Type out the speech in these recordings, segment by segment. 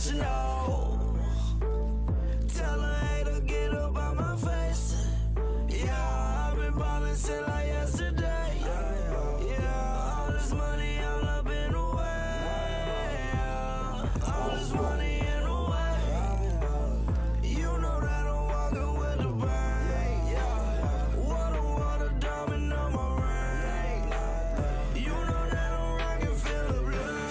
let you know. Tell her hey to get up out my face. Yeah, I've been ballin' since like yesterday. Yeah, all this money all up in the way. All this money in the way. You know that I'm walking with the bank. Yeah, water, diamond on my ring. You know that I'm rockin' Philip Blue.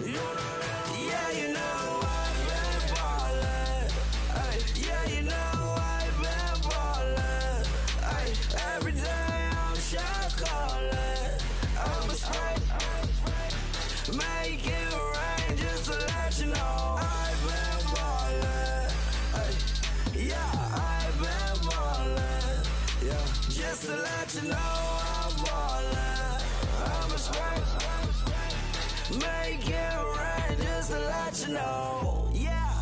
You know that, yeah, you know I've been ballin'. Ay, yeah, you know I've been ballin'. Ay, every day I'm shot callin'. I'm a spray, make it rain just to let you know I've been ballin'. Ay, yeah, I've been ballin'. Yeah, just to let you know I'm ballin'. I'm a spray, make it rain just to let you know. Yeah,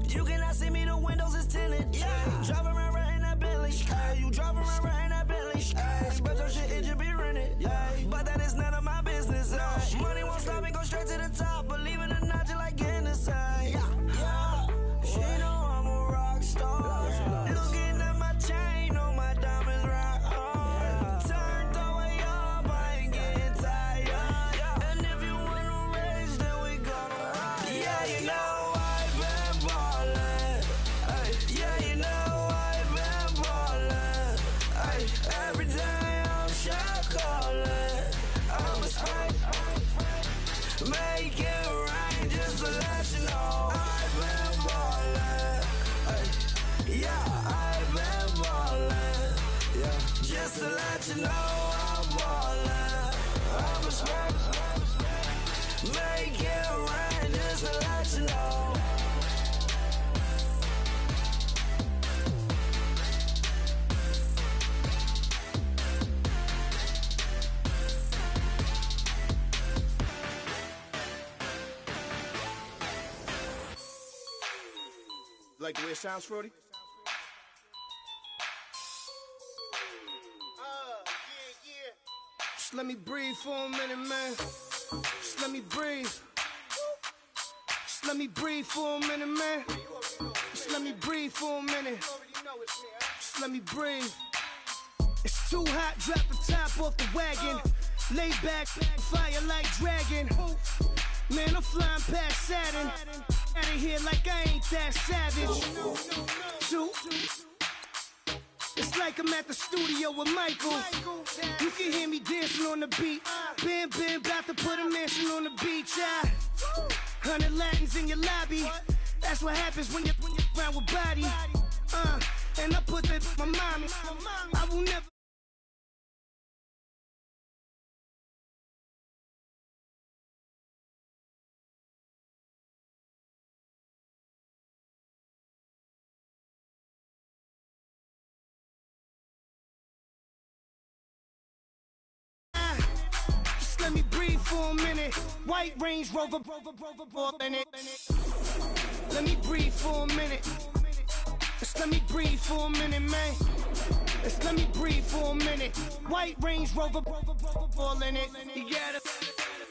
you cannot see me, the windows is tinted. Yeah, driving around right in that Bentley. Hey, you driving around right in that Bentley. Hey, but your shit, it just be rented. Yeah, but that is none of my business. Money won't stop me, go straight to the top. Believe it or not, you like getting the same. Yeah, she know I'm a rock star. Looking at my chain, on my diamonds right hard. Turned the way up, I ain't getting tired. And if you wanna race, then we gonna ride. Yeah, you know I've been ballin'. Ay, yeah, you know I've been ballin'. Ay, every day I'm shot callin'. I'm a spray, make it rain just to let you know I've been ballin'. Ay, yeah, I've been ballin'. Yeah, just to let you know I'm ballin'. I'm a spray, make it rain just to let you know. Like the way it sounds, Frody? Yeah. Just let me breathe for a minute, man. Just let me breathe. Just let me breathe for a minute, man. Just let me breathe for a minute. Just let me breathe. It's too hot, drop the top off the wagon. Lay back, fire like dragon. Man, I'm flying past Saturn. Out of here like I ain't that savage. It's like I'm at the studio with Michael. You can hear me dancing on the beat. Bam, about to put a mansion on the beach. 100 Latins in your lobby. That's what happens when you're around with body. And I put that on my mommy. I will never. Let me breathe for a minute. White Range Rover, in it. Let me breathe for a minute. Just let me breathe for a minute, man. Just let me breathe for a minute. White Range Rover, in it. You gotta,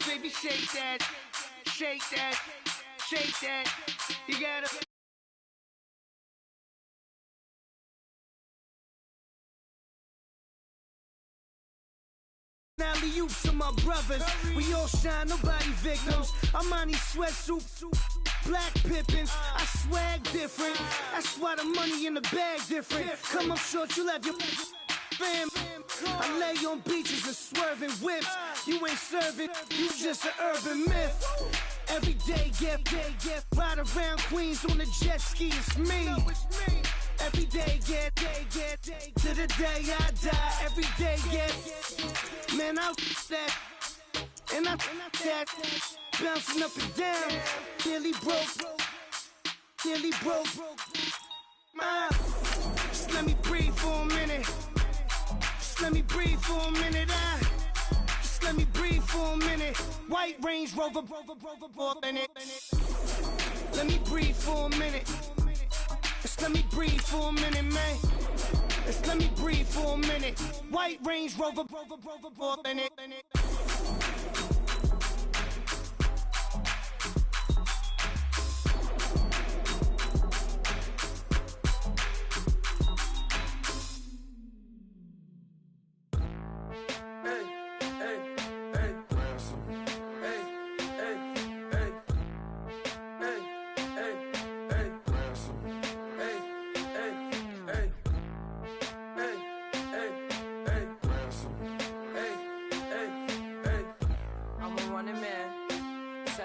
baby, shake that, shake that, shake that. You gotta. Alley-oops to my brothers. We all shine, nobody victims. I'm on these sweatsuits, black pippins. I swag different. That's why the money in the bag different. Come up short, you'll have your fam. I lay on beaches and swerving whips. You ain't serving, you just an urban myth. Every day, get ride around Queens on a jet ski. It's me. Every day, get to the day I die. Every day, get man, I that and I that bouncing up and down. Nearly broke. Just let me breathe for a minute. Just let me breathe for a minute. Just let me breathe for a minute. White Range Rover, in it. Let me breathe for a minute. Just let me breathe for a minute, man. Just let me breathe for a minute. White Range Rover, in it.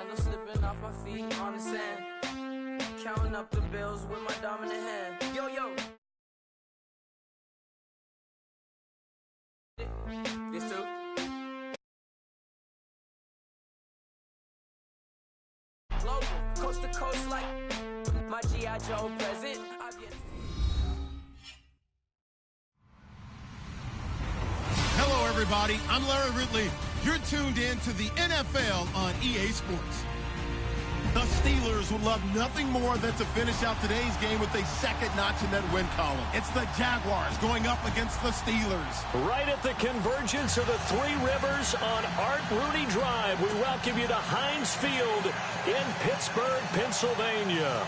Sandals slipping off my feet on the sand. Counting up the bills with my dominant hand. Yo, yo. This too. Global, coast to coast like my G.I. Joe present. Hello, everybody. I'm Larry Ridley. You're tuned in to the NFL on EA Sports. The Steelers would love nothing more than to finish out today's game with a second notch in that win column. It's the Jaguars going up against the Steelers. Right at the convergence of the Three Rivers on Art Rooney Drive, we welcome you to Heinz Field in Pittsburgh, Pennsylvania.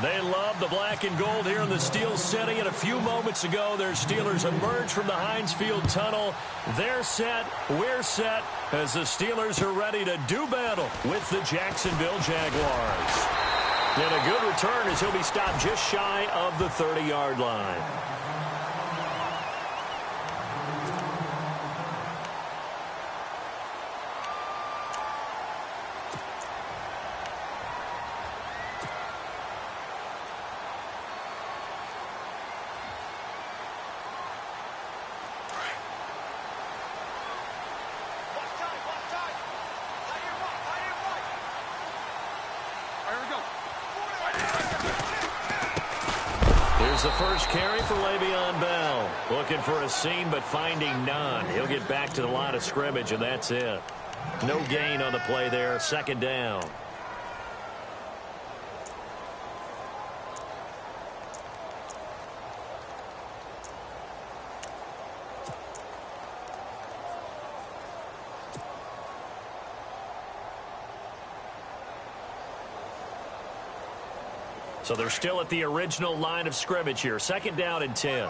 They love the black and gold here in the Steel City, and a few moments ago, their Steelers emerged from the Heinz Field tunnel. They're set, we're set, as the Steelers are ready to do battle with the Jacksonville Jaguars. And a good return as he'll be stopped just shy of the 30-yard line. Here's the first carry for Le'Veon Bell. Looking for a seam, but finding none. He'll get back to the line of scrimmage, and that's it. No gain on the play there. Second down. So they're still at the original line of scrimmage here. Second down and 10.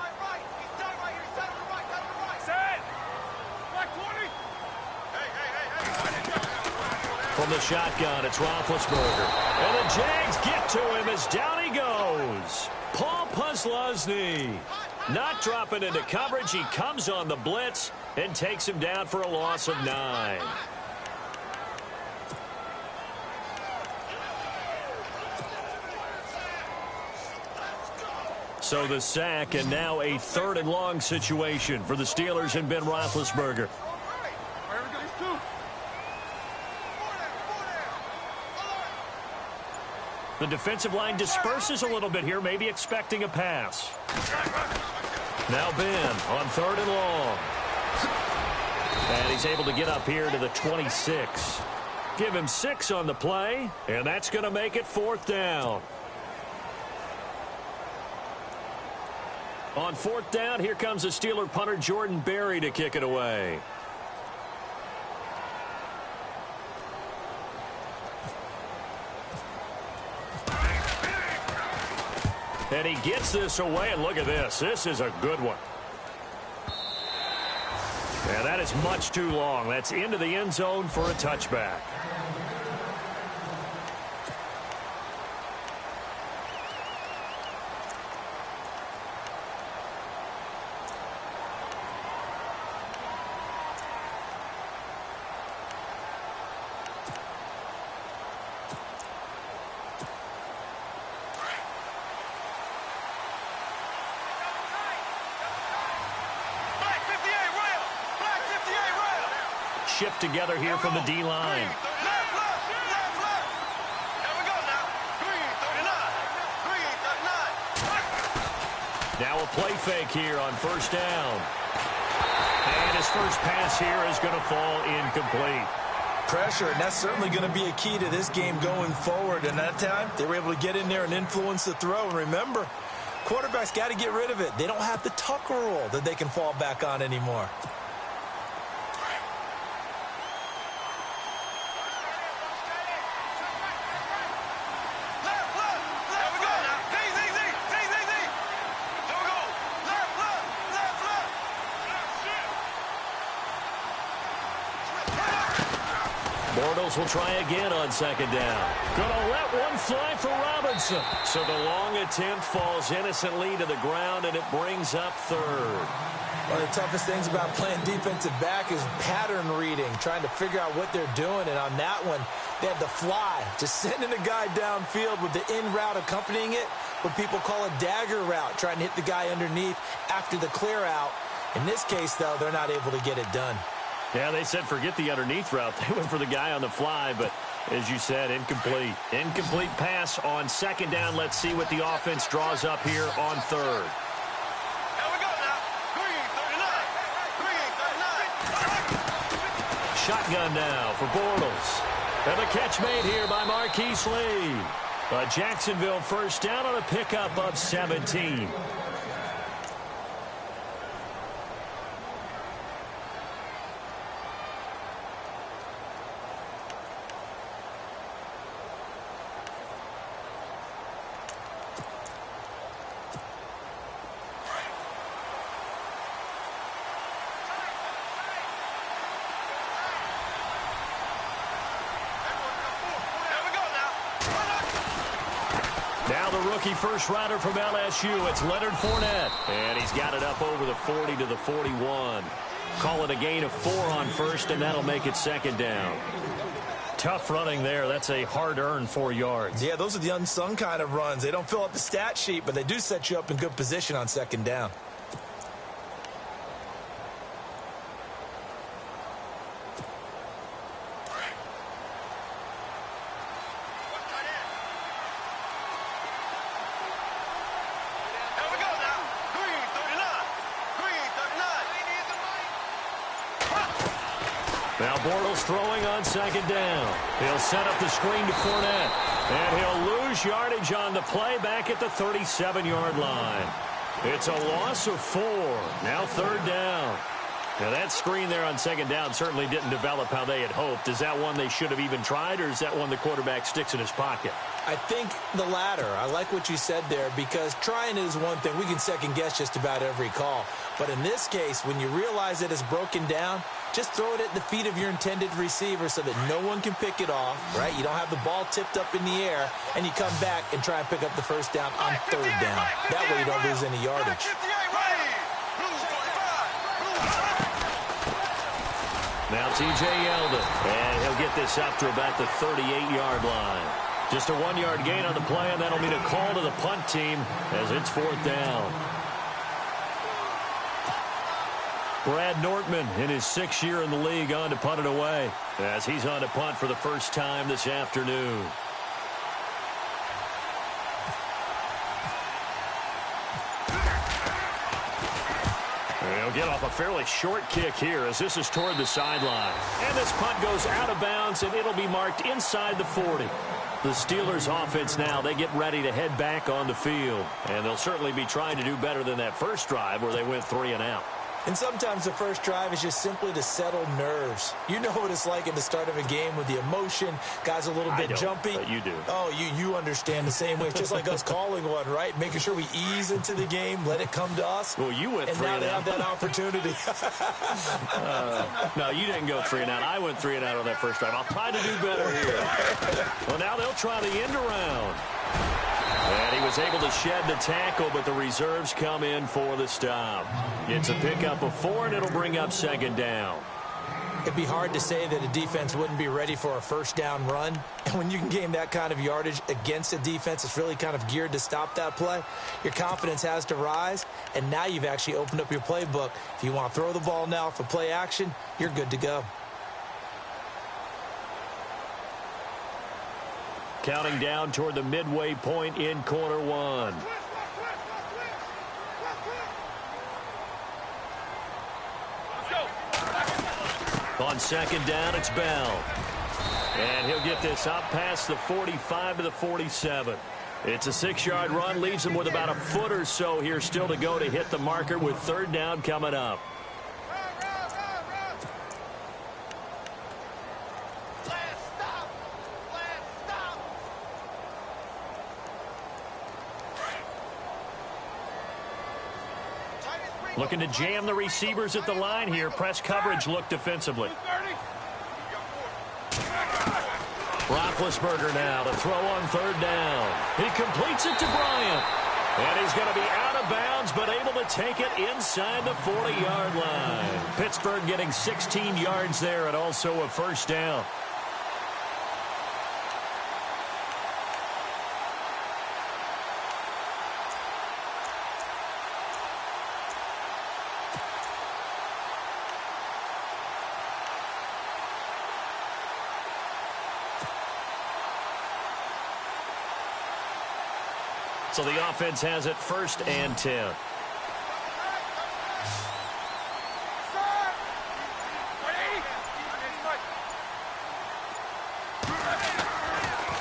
From the shotgun, it's Roethlisberger. And the Jags get to him as down he goes. Paul Posluszny not dropping into coverage. He comes on the blitz and takes him down for a loss of 9. So the sack, and now a 3rd and long situation for the Steelers and Ben Roethlisberger. The defensive line disperses a little bit here, maybe expecting a pass. Now Ben on 3rd and long. And he's able to get up here to the 26. Give him 6 on the play, and that's going to make it 4th down. On 4th down, here comes the Steeler punter Jordan Berry to kick it away. And he gets this away, and look at this. This is a good one. And that is much too long. That's into the end zone for a touchback. Shift together here from the D-line. Now a play fake here on 1st down. And his first pass here is going to fall incomplete. Pressure, and that's certainly going to be a key to this game going forward. And that time, they were able to get in there and influence the throw. And remember, quarterbacks got to get rid of it. They don't have the Tucker rule that they can fall back on anymore. Bortles will try again on 2nd down. Gonna let one fly for Robinson. So the long attempt falls innocently to the ground, and it brings up 3rd. One of the toughest things about playing defensive back is pattern reading, trying to figure out what they're doing. And on that one, They had the fly, just sending a guy downfield with the in route accompanying it, what people call a dagger route, trying to hit the guy underneath after the clear out. In this case, though, they're not able to get it done. Yeah, they said forget the underneath route. They went for the guy on the fly, but as you said, incomplete. Incomplete pass on second down. Let's see what the offense draws up here on third. Shotgun now for Bortles. And the catch made here by Marquise Lee. A Jacksonville first down on a pickup of 17. Now the rookie first rider from LSU, it's Leonard Fournette. And he's got it up over the 40 to the 41. Call it a gain of 4 on first, and that'll make it second down. Tough running there. That's a hard-earned 4 yards. Yeah, those are the unsung kind of runs. They don't fill up the stat sheet, but they do set you up in good position on second down. Now Bortles throwing on second down. He'll set up the screen to Fournette. And he'll lose yardage on the play back at the 37-yard line. It's a loss of 4. Now third down. Now that screen there on second down certainly didn't develop how they had hoped. Is that one they should have even tried, or is that one the quarterback sticks in his pocket? I think the latter. I like what you said there, because trying is one thing. We can second guess just about every call. But in this case, when you realize that it's broken down, just throw it at the feet of your intended receiver so that no one can pick it off, right? You don't have the ball tipped up in the air, and you come back and try and pick up the first down on third down. That way you don't lose any yardage. Now TJ Yeldon, and he'll get this up to about the 38-yard line. Just a 1-yard gain on the play, and that'll mean a call to the punt team as it's fourth down. Brad Nortman in his 6th year in the league on to punt it away as he's on to punt for the first time this afternoon. He'll get off a fairly short kick here as this is toward the sideline. And this punt goes out of bounds, and it'll be marked inside the 40. The Steelers offense now, they get ready to head back on the field. And they'll certainly be trying to do better than that first drive where they went 3 and out. And sometimes the first drive is just simply to settle nerves. You know what it's like at the start of a game with the emotion. Guys a little bit jumpy. But you do. Oh, you understand the same way. It's just like us calling one, right? Making sure we ease into the game, let it come to us. Well, you went 3 and out. And now they have that opportunity. No, you didn't go 3 and out. I went 3 and out on that first drive. I'll try to do better here. Well, now they'll try the end around. And he was able to shed the tackle, but the reserves come in for the stop. It's a pickup of 4, and it'll bring up second down. It'd be hard to say that a defense wouldn't be ready for a first down run. And when you can gain that kind of yardage against a defense that's really kind of geared to stop that play, your confidence has to rise, and now you've actually opened up your playbook. If you want to throw the ball now for play action, you're good to go. Counting down toward the midway point in quarter 1. On second down, it's Bell. And he'll get this up past the 45 to the 47. It's a 6-yard run, leaves him with about a foot or so here still to go to hit the marker with third down coming up. Looking to jam the receivers at the line here. Press coverage look defensively. Roethlisberger now to throw on third down. He completes it to Bryant. And he's going to be out of bounds, but able to take it inside the 40-yard line. Pittsburgh getting 16 yards there and also a first down. So the offense has it 1st and 10.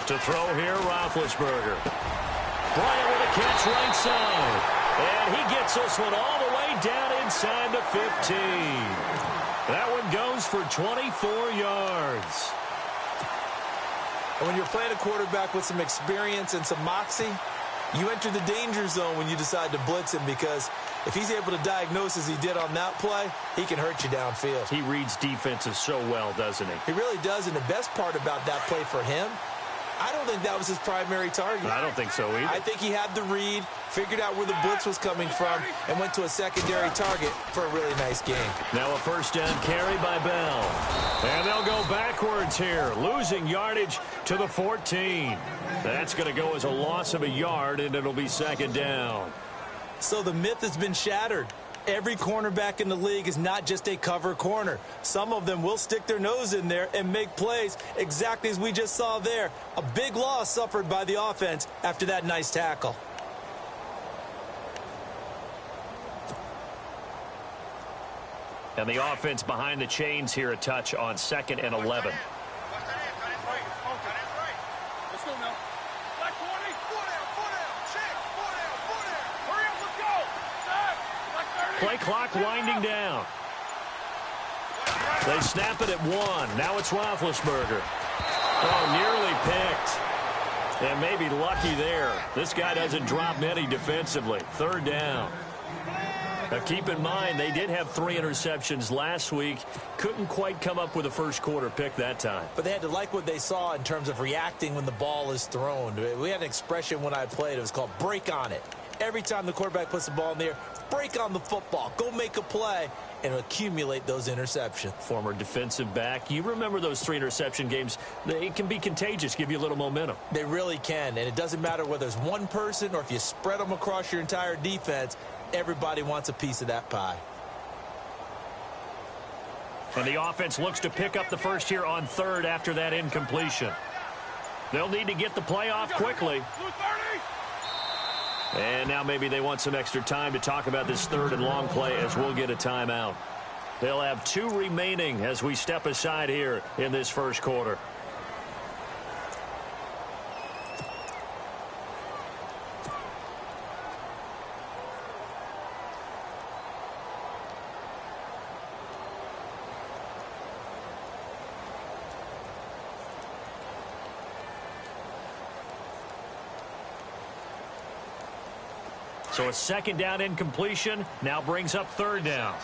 To throw here, Roethlisberger. Bryant with a catch right side. And he gets this one all the way down inside the 15. That one goes for 24 yards. And when you're playing a quarterback with some experience and some moxie, you enter the danger zone when you decide to blitz him, because if he's able to diagnose as he did on that play, he can hurt you downfield. He reads defenses so well, doesn't he? He really does, and the best part about that play for him, I don't think that was his primary target. I don't think so either. I think he had the read, figured out where the blitz was coming from, and went to a secondary target for a really nice game. Now a 1st down carry by Bell. And they'll go backwards here, losing yardage to the 14. That's going to go as a loss of a yard, and it'll be 2nd down. So the myth has been shattered. Every cornerback in the league is not just a cover corner. Some of them will stick their nose in there and make plays exactly as we just saw there. A big loss suffered by the offense after that nice tackle. And the offense behind the chains here, a touch on 2nd and 11. Play clock winding down. They snap it at 1. Now it's Roethlisberger. Oh, nearly picked. And maybe lucky there. This guy doesn't drop many defensively. 3rd down. Now keep in mind, they did have 3 interceptions last week. Couldn't quite come up with a first-quarter pick that time. But they had to like what they saw in terms of reacting when the ball is thrown. We had an expression when I played. It was called break on it. Every time the quarterback puts the ball in the air, break on the football. Go make a play and accumulate those interceptions. Former defensive back. You remember those 3 interception games. They can be contagious, give you a little momentum. They really can, and it doesn't matter whether it's one person or if you spread them across your entire defense. Everybody wants a piece of that pie. And the offense looks to pick up the first here on 3rd after that incompletion. They'll need to get the play off quickly. And now maybe they want some extra time to talk about this 3rd and long play, as we'll get a timeout. They'll have 2 remaining as we step aside here in this first quarter. So a 2nd down incompletion now brings up 3rd down.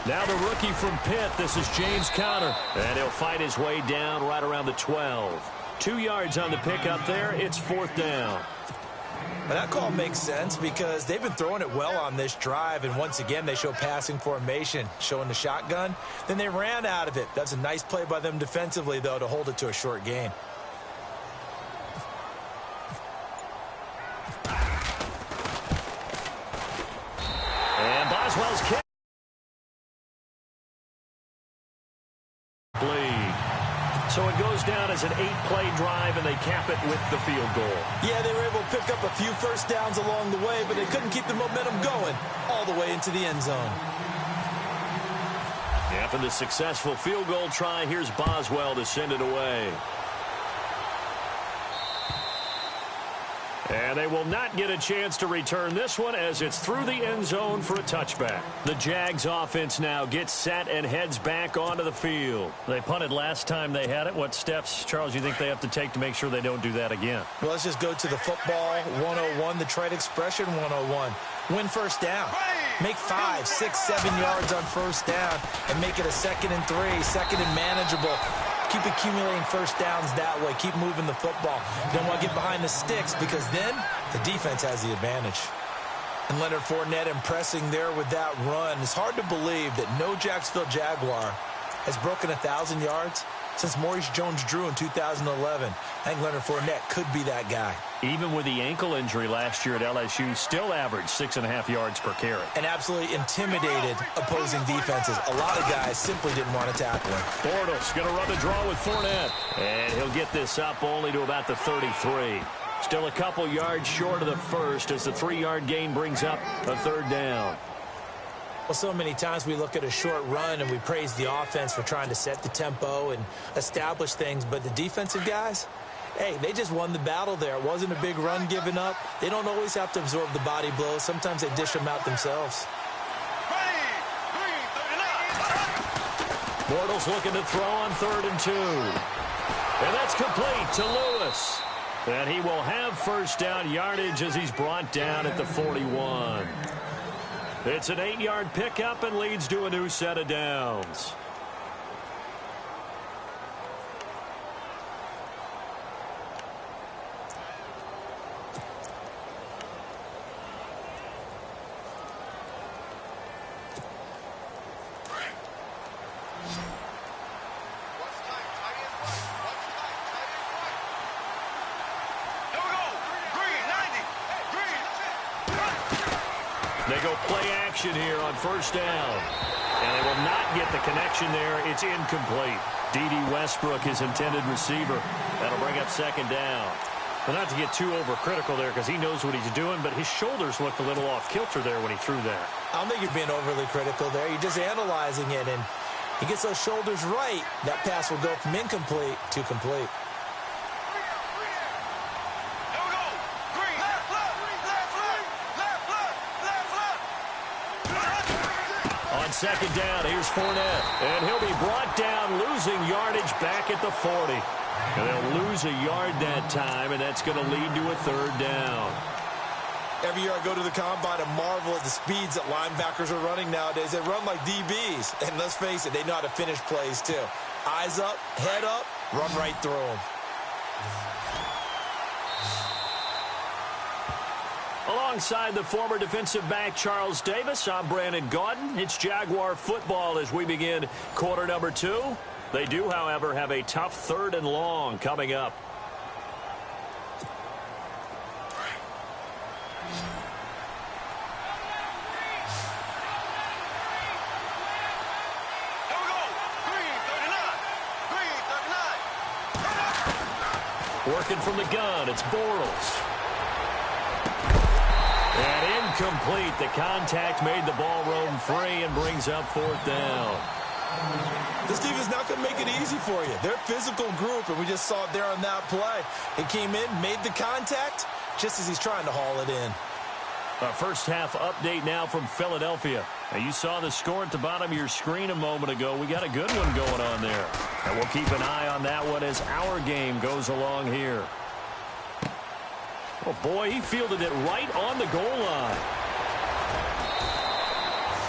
Now the rookie from Pitt, this is James Conner. And he'll fight his way down right around the 12. 2 yards on the pickup there. It's 4th down. But that call makes sense because they've been throwing it well on this drive, and once again they show passing formation, showing the shotgun. Then they ran out of it. That's a nice play by them defensively, though, to hold it to a short gain. And Boswell's kick. So it goes down as an 8-play drive, and they cap it with the field goal. Yeah, they were able to pick up a few first downs along the way, but they couldn't keep the momentum going all the way into the end zone. After the successful field goal try, here's Boswell to send it away. And they will not get a chance to return this one as it's through the end zone for a touchback. The Jags offense now gets set and heads back onto the field. They punted last time they had it. What steps, Charles, you think they have to take to make sure they don't do that again? Well, let's just go to the football 101, the trade expression 101. Win first down. Make 5, 6, 7 yards on first down and make it a 2nd and 3, 2nd and manageable. Keep accumulating first downs that way. Keep moving the football. You don't want to get behind the sticks because then the defense has the advantage. And Leonard Fournette impressing there with that run. It's hard to believe that no Jacksonville Jaguar has broken 1,000 yards since Maurice Jones-Drew in 2011. I think Leonard Fournette could be that guy. Even with the ankle injury last year at LSU, still averaged 6.5 yards per carry. And absolutely intimidated opposing defenses. A lot of guys simply didn't want to tackle him. Bortles going to run the draw with Fournette. And he'll get this up only to about the 33. Still a couple yards short of the first as the 3-yard gain brings up a 3rd down. Well, so many times we look at a short run and we praise the offense for trying to set the tempo and establish things. But the defensive guys, hey, they just won the battle there. It wasn't a big run given up. They don't always have to absorb the body blows. Sometimes they dish them out themselves. Bortles looking to throw on 3rd and 2. And that's complete to Lewis. And he will have first down yardage as he's brought down at the 41. It's an 8-yard pickup and leads to a new set of downs. They go play action here on first down. And they will not get the connection there. It's incomplete. D.D. Westbrook, his intended receiver. That'll bring up 2nd down. Well, not to get too overcritical there because he knows what he's doing, but his shoulders looked a little off kilter there when he threw that. I don't think you're being overly critical there. You're just analyzing it, and he gets those shoulders right. That pass will go from incomplete to complete. On 2nd down, here's Fournette. And he'll be brought down, losing yardage back at the 40. And they'll lose a yard that time, and that's going to lead to a 3rd down. Every year I go to the combine and marvel at the speeds that linebackers are running nowadays. They run like DBs. And let's face it, they know how to finish plays too. Eyes up, head up, run right through them. Alongside the former defensive back Charles Davis, I'm Brandon Gaudin. It's Jaguar football as we begin quarter number 2. They do, however, have a tough 3rd and long coming up. Working from the gun, it's Bortles. And incomplete. The contact made the ball roam free and brings up 4th down. This team is not going to make it easy for you. They're a physical group, and we just saw it there on that play. It came in, made the contact, just as he's trying to haul it in. Our first half update now from Philadelphia. Now, you saw the score at the bottom of your screen a moment ago. We got a good one going on there. And we'll keep an eye on that one as our game goes along here. Oh, boy, he fielded it right on the goal line.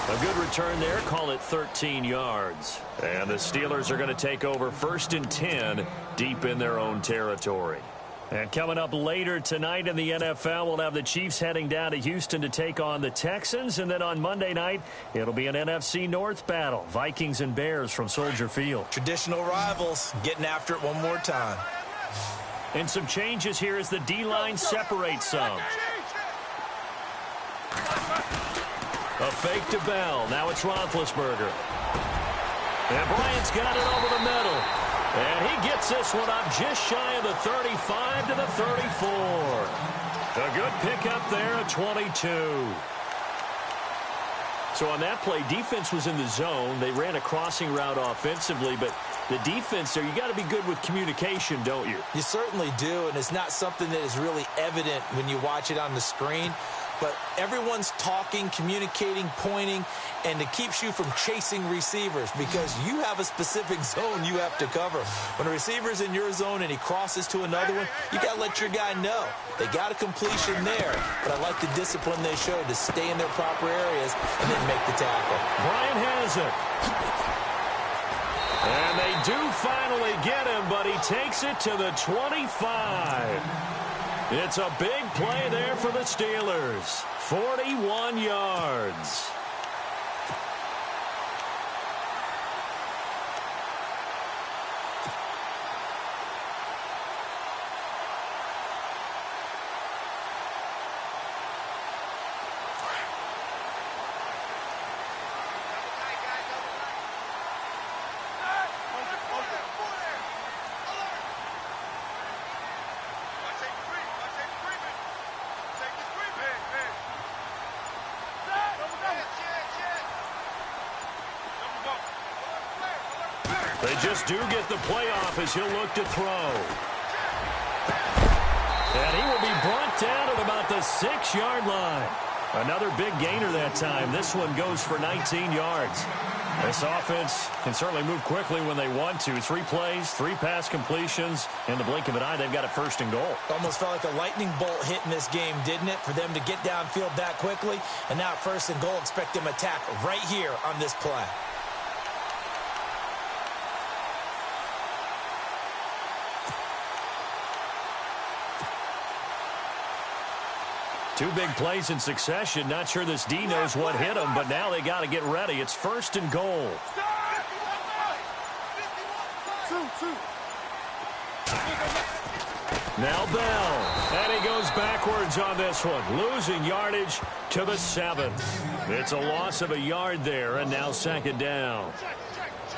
A good return there. Call it 13 yards. And the Steelers are going to take over 1st and 10 deep in their own territory. And coming up later tonight in the NFL, we'll have the Chiefs heading down to Houston to take on the Texans. And then on Monday night, it'll be an NFC North battle. Vikings and Bears from Soldier Field. Traditional rivals getting after it one more time. And some changes here as the D-line separates some. A fake to Bell. Now it's Roethlisberger. And Bryant's got it over the middle. And he gets this one up just shy of the 35 to the 34. A good pickup there at 22. So on that play, defense was in the zone. They ran a crossing route offensively, but the defense there, you got to be good with communication, don't you? You certainly do, and it's not something that is really evident when you watch it on the screen. But everyone's talking, communicating, pointing, and it keeps you from chasing receivers because you have a specific zone you have to cover. When a receiver's in your zone and he crosses to another one, you got to let your guy know. They got a completion there, but I like the discipline they showed to stay in their proper areas and then make the tackle. Bryant has it. And they do finally get him, but he takes it to the 25. It's a big play there for the Steelers. 41 yards. They just do get the playoff as he'll look to throw. And he will be brought down at about the 6-yard line. Another big gainer that time. This one goes for 19 yards. This offense can certainly move quickly when they want to. 3 plays, 3 pass completions. In the blink of an eye, they've got a 1st and goal. Almost felt like a lightning bolt hit in this game, didn't it? For them to get downfield that quickly. And now 1st and goal, expect them to attack right here on this play. Two big plays in succession. Not sure this D knows what hit him, but now they got to get ready. It's 1st and goal. Now Bell. And he goes backwards on this one, losing yardage to the 7. It's a loss of a yard there, and now 2nd down.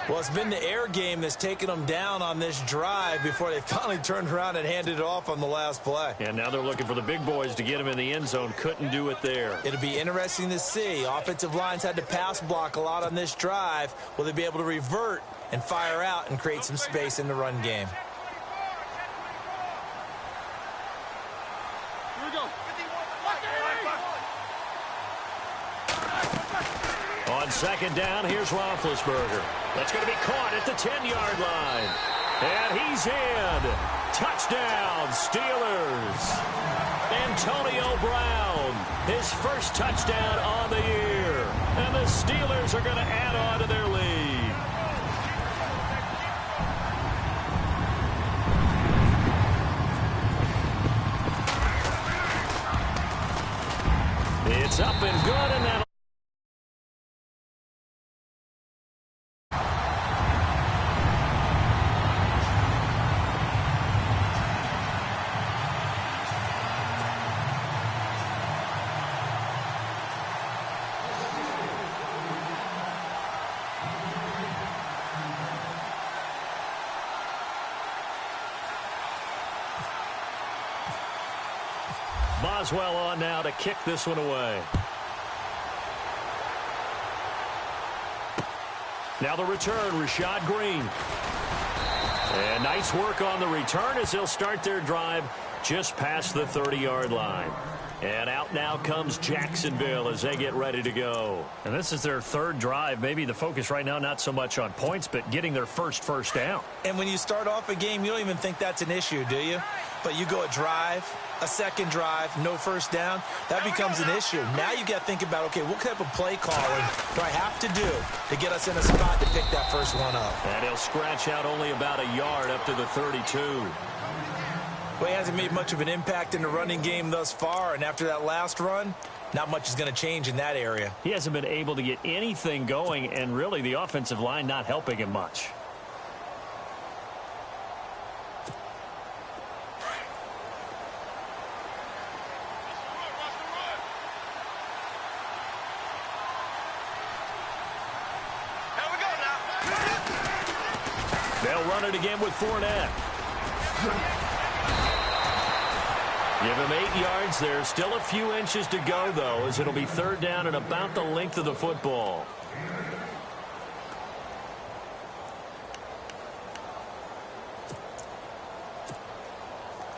Well, it's been the air game that's taken them down on this drive before they finally turned around and handed it off on the last play. And now they're looking for the big boys to get him in the end zone. Couldn't do it there. It'll be interesting to see. Offensive lines had to pass block a lot on this drive. Will they be able to revert and fire out and create some space in the run game? On 2nd down, here's Roethlisberger. That's going to be caught at the 10-yard line. And he's in. Touchdown, Steelers. Antonio Brown, his 1st touchdown on the year. And the Steelers are going to add on to their lead. It's up and good, and that Boswell on now to kick this one away. Now the return, Rashad Green. And nice work on the return as they'll start their drive just past the 30-yard line. And out now comes Jacksonville as they get ready to go. And this is their 3rd drive. Maybe the focus right now not so much on points, but getting their first down. And when you start off a game, you don't even think that's an issue, do you? But you go a drive, a 2nd drive, no 1st down, that becomes an issue. Now you got to think about, okay, what type of play calling do I have to do to get us in a spot to pick that first one up? And he'll scratch out only about a yard up to the 32. Well, he hasn't made much of an impact in the running game thus far, and after that last run, not much is going to change in that area. He hasn't been able to get anything going, and really the offensive line not helping him much. They'll run it again with Fournette. Give him 8 yards there. Still a few inches to go, though, as it'll be 3rd down and about the length of the football.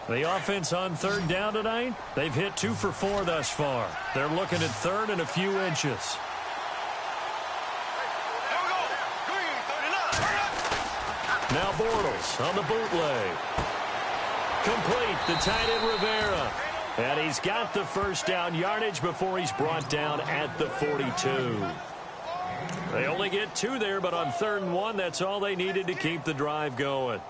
The offense on 3rd down tonight, they've hit 2 for 4 thus far. They're looking at 3rd and a few inches. Now Bortles on the bootleg. Complete, the tight end Rivera. And he's got the 1st down yardage before he's brought down at the 42. They only get 2 there, but on 3rd and 1, that's all they needed to keep the drive going.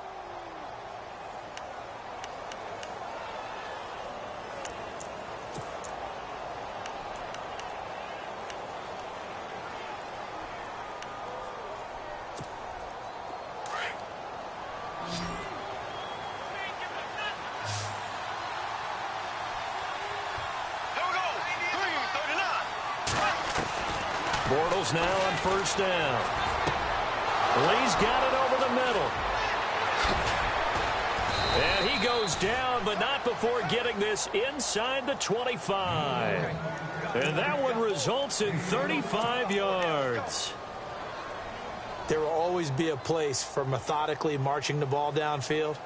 Bortles now on 1st down. Lee's got it over the middle. And he goes down, but not before getting this inside the 25. And that one results in 35 yards. There will always be a place for methodically marching the ball downfield.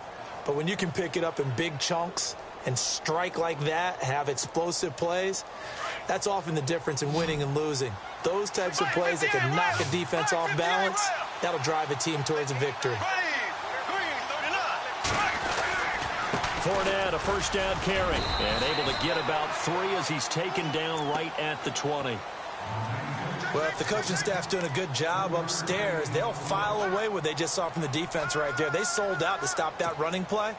But when you can pick it up in big chunks and strike like that, have explosive plays, that's often the difference in winning and losing. Those types of plays that can knock a defense off balance, that'll drive a team towards a victory. Fournette, a first down carry, and able to get about 3 as he's taken down right at the 20. Well, if the coaching staff's doing a good job upstairs, they'll file away what they just saw from the defense right there. They sold out to stop that running play.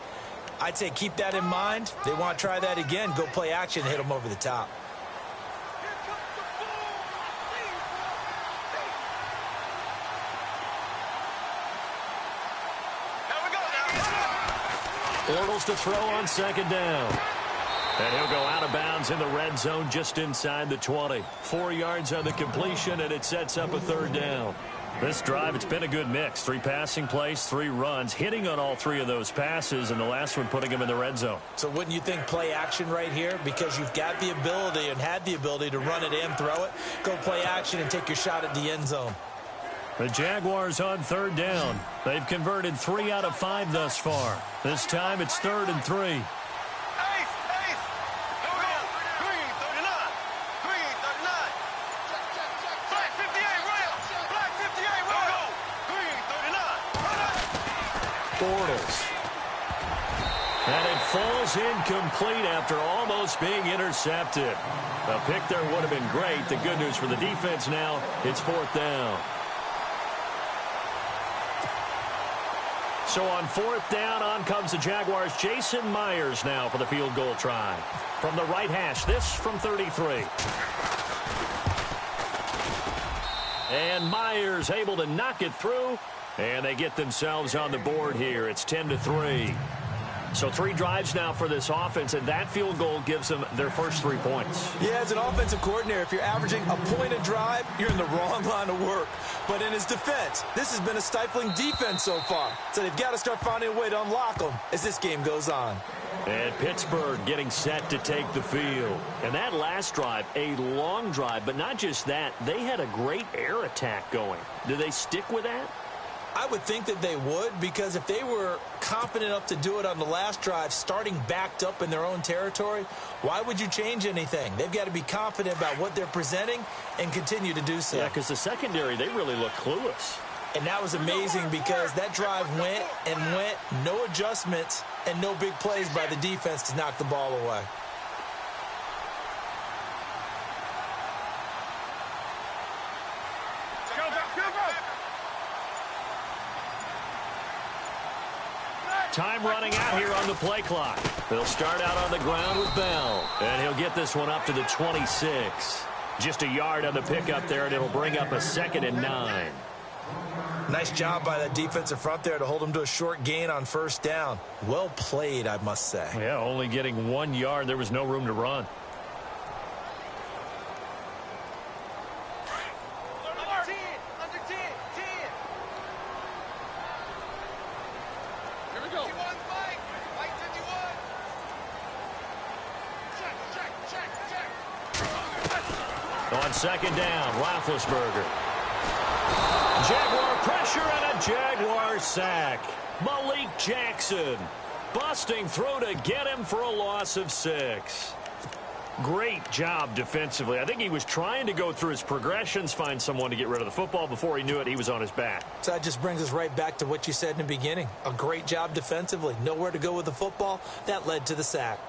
I'd say keep that in mind. They want to try that again. Go play action and hit them over the top. Bortles to throw on second down. And he'll go out of bounds in the red zone just inside the 20. 4 yards on the completion, and it sets up a third down. This drive, it's been a good mix. 3 passing plays, 3 runs, hitting on all 3 of those passes, and the last one putting him in the red zone. So wouldn't you think play action right here? Because you've got the ability and had the ability to run it and throw it. Go play action and take your shot at the end zone. The Jaguars on third down. They've converted 3 out of 5 thus far. This time it's 3rd and 3. Bortles. And it falls incomplete after almost being intercepted. A pick there would have been great. The good news for the defense now, it's 4th down. So on 4th down, on comes the Jaguars. Jason Myers now for the field goal try. From the right hash, this from 33. And Myers able to knock it through. And they get themselves on the board here. It's 10-3. So 3 drives now for this offense, and that field goal gives them their first 3 points. Yeah, as an offensive coordinator, if you're averaging a point a drive, you're in the wrong line of work. But in his defense, this has been a stifling defense so far. So they've got to start finding a way to unlock them as this game goes on. And Pittsburgh getting set to take the field. And that last drive, a long drive, but not just that. They had a great air attack going. Do they stick with that? I would think that they would, because if they were confident enough to do it on the last drive, starting backed up in their own territory, why would you change anything? They've got to be confident about what they're presenting and continue to do so. Yeah, because the secondary, they really look clueless. And that was amazing because that drive went and went, no adjustments and no big plays by the defense to knock the ball away. Time running out here on the play clock. They'll start out on the ground with Bell. And he'll get this one up to the 26. Just a yard on the pickup there, and it'll bring up a 2nd and 9. Nice job by that defensive front there to hold him to a short gain on 1st down. Well played, I must say. Yeah, only getting 1 yard. There was no room to run. On 2nd down, Roethlisberger. Jaguar pressure and a Jaguar sack. Malik Jackson busting through to get him for a loss of 6. Great job defensively. I think he was trying to go through his progressions, find someone to get rid of the football. Before he knew it, he was on his back. So that just brings us right back to what you said in the beginning. A great job defensively. Nowhere to go with the football. That led to the sack.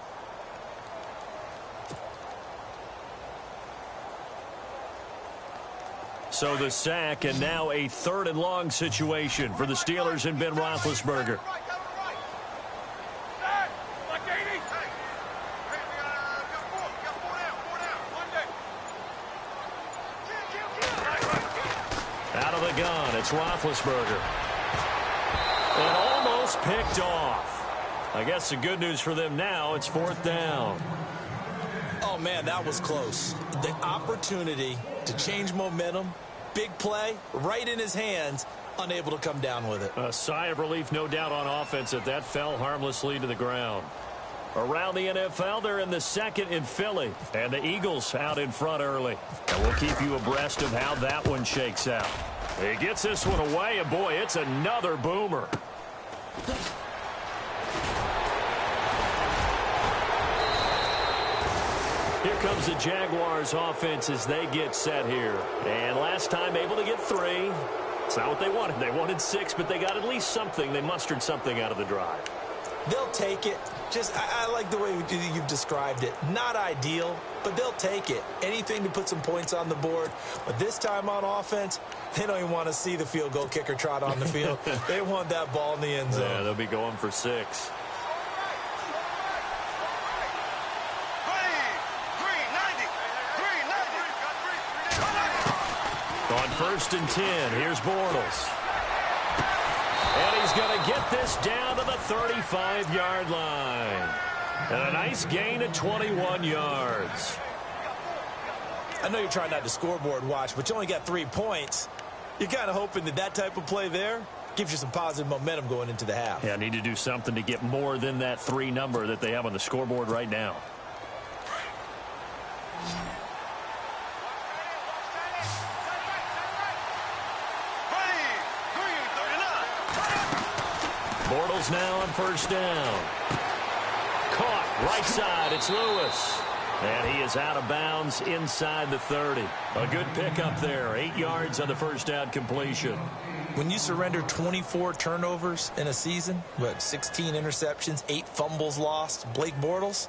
So the sack, and now a 3rd and long situation for the Steelers and Ben Roethlisberger. Out of the gun, it's Roethlisberger. And almost picked off. I guess the good news for them now, it's 4th down. Oh, man, that was close. The opportunity to change momentum, big play, right in his hands, unable to come down with it. A sigh of relief, no doubt, on offense that fell harmlessly to the ground. Around the NFL, they're in the 2nd in Philly, and the Eagles out in front early. And we'll keep you abreast of how that one shakes out. He gets this one away, and boy, it's another boomer. Here comes the Jaguars offense as they get set here. And last time able to get 3. It's not what they wanted. They wanted 6, but they got at least something. They mustered something out of the drive. They'll take it. I like the way you've described it. Not ideal, but they'll take it. Anything to put some points on the board. But this time on offense, they don't even want to see the field goal kicker trot on the field. They want that ball in the end zone. Yeah, they'll be going for 6. On 1st and 10, here's Bortles. And he's going to get this down to the 35-yard line. And a nice gain of 21 yards. I know you're trying not to scoreboard watch, but you only got 3 points. You're kind of hoping that type of play there gives you some positive momentum going into the half. Yeah, need to do something to get more than that 3 number that they have on the scoreboard right now. Bortles now on 1st down. Caught right side. It's Lewis. And he is out of bounds inside the 30. A good pickup there. 8 yards on the 1st down completion. When you surrender 24 turnovers in a season, 16 interceptions, 8 fumbles lost, Blake Bortles,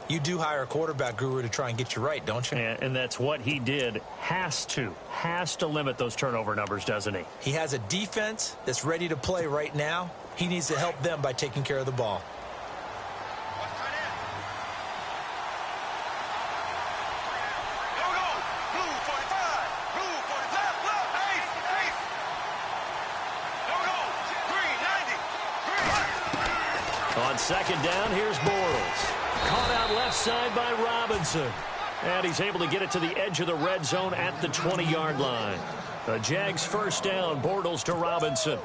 you do hire a quarterback guru to try and get you right, don't you? And that's what he did. Has to limit those turnover numbers, doesn't he? He has a defense that's ready to play right now. He needs to help them by taking care of the ball. On 2nd down, here's Bortles. Caught out left side by Robinson. And he's able to get it to the edge of the red zone at the 20-yard line. The Jags 1st down, Bortles to Robinson.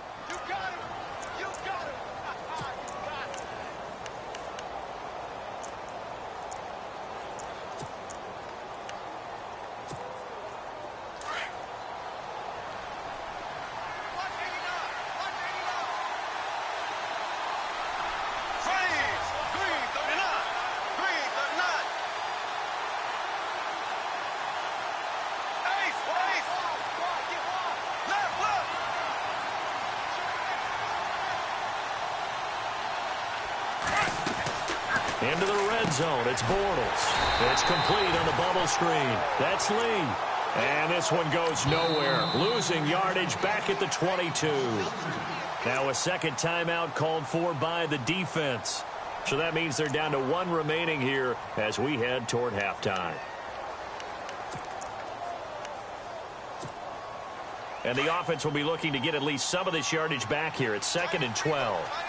Into the red zone. It's Bortles. It's complete on the bubble screen. That's Lee. And this one goes nowhere. Losing yardage back at the 22. Now a second timeout called for by the defense. So that means they're down to 1 remaining here as we head toward halftime. And the offense will be looking to get at least some of this yardage back here. It's 2nd and 12.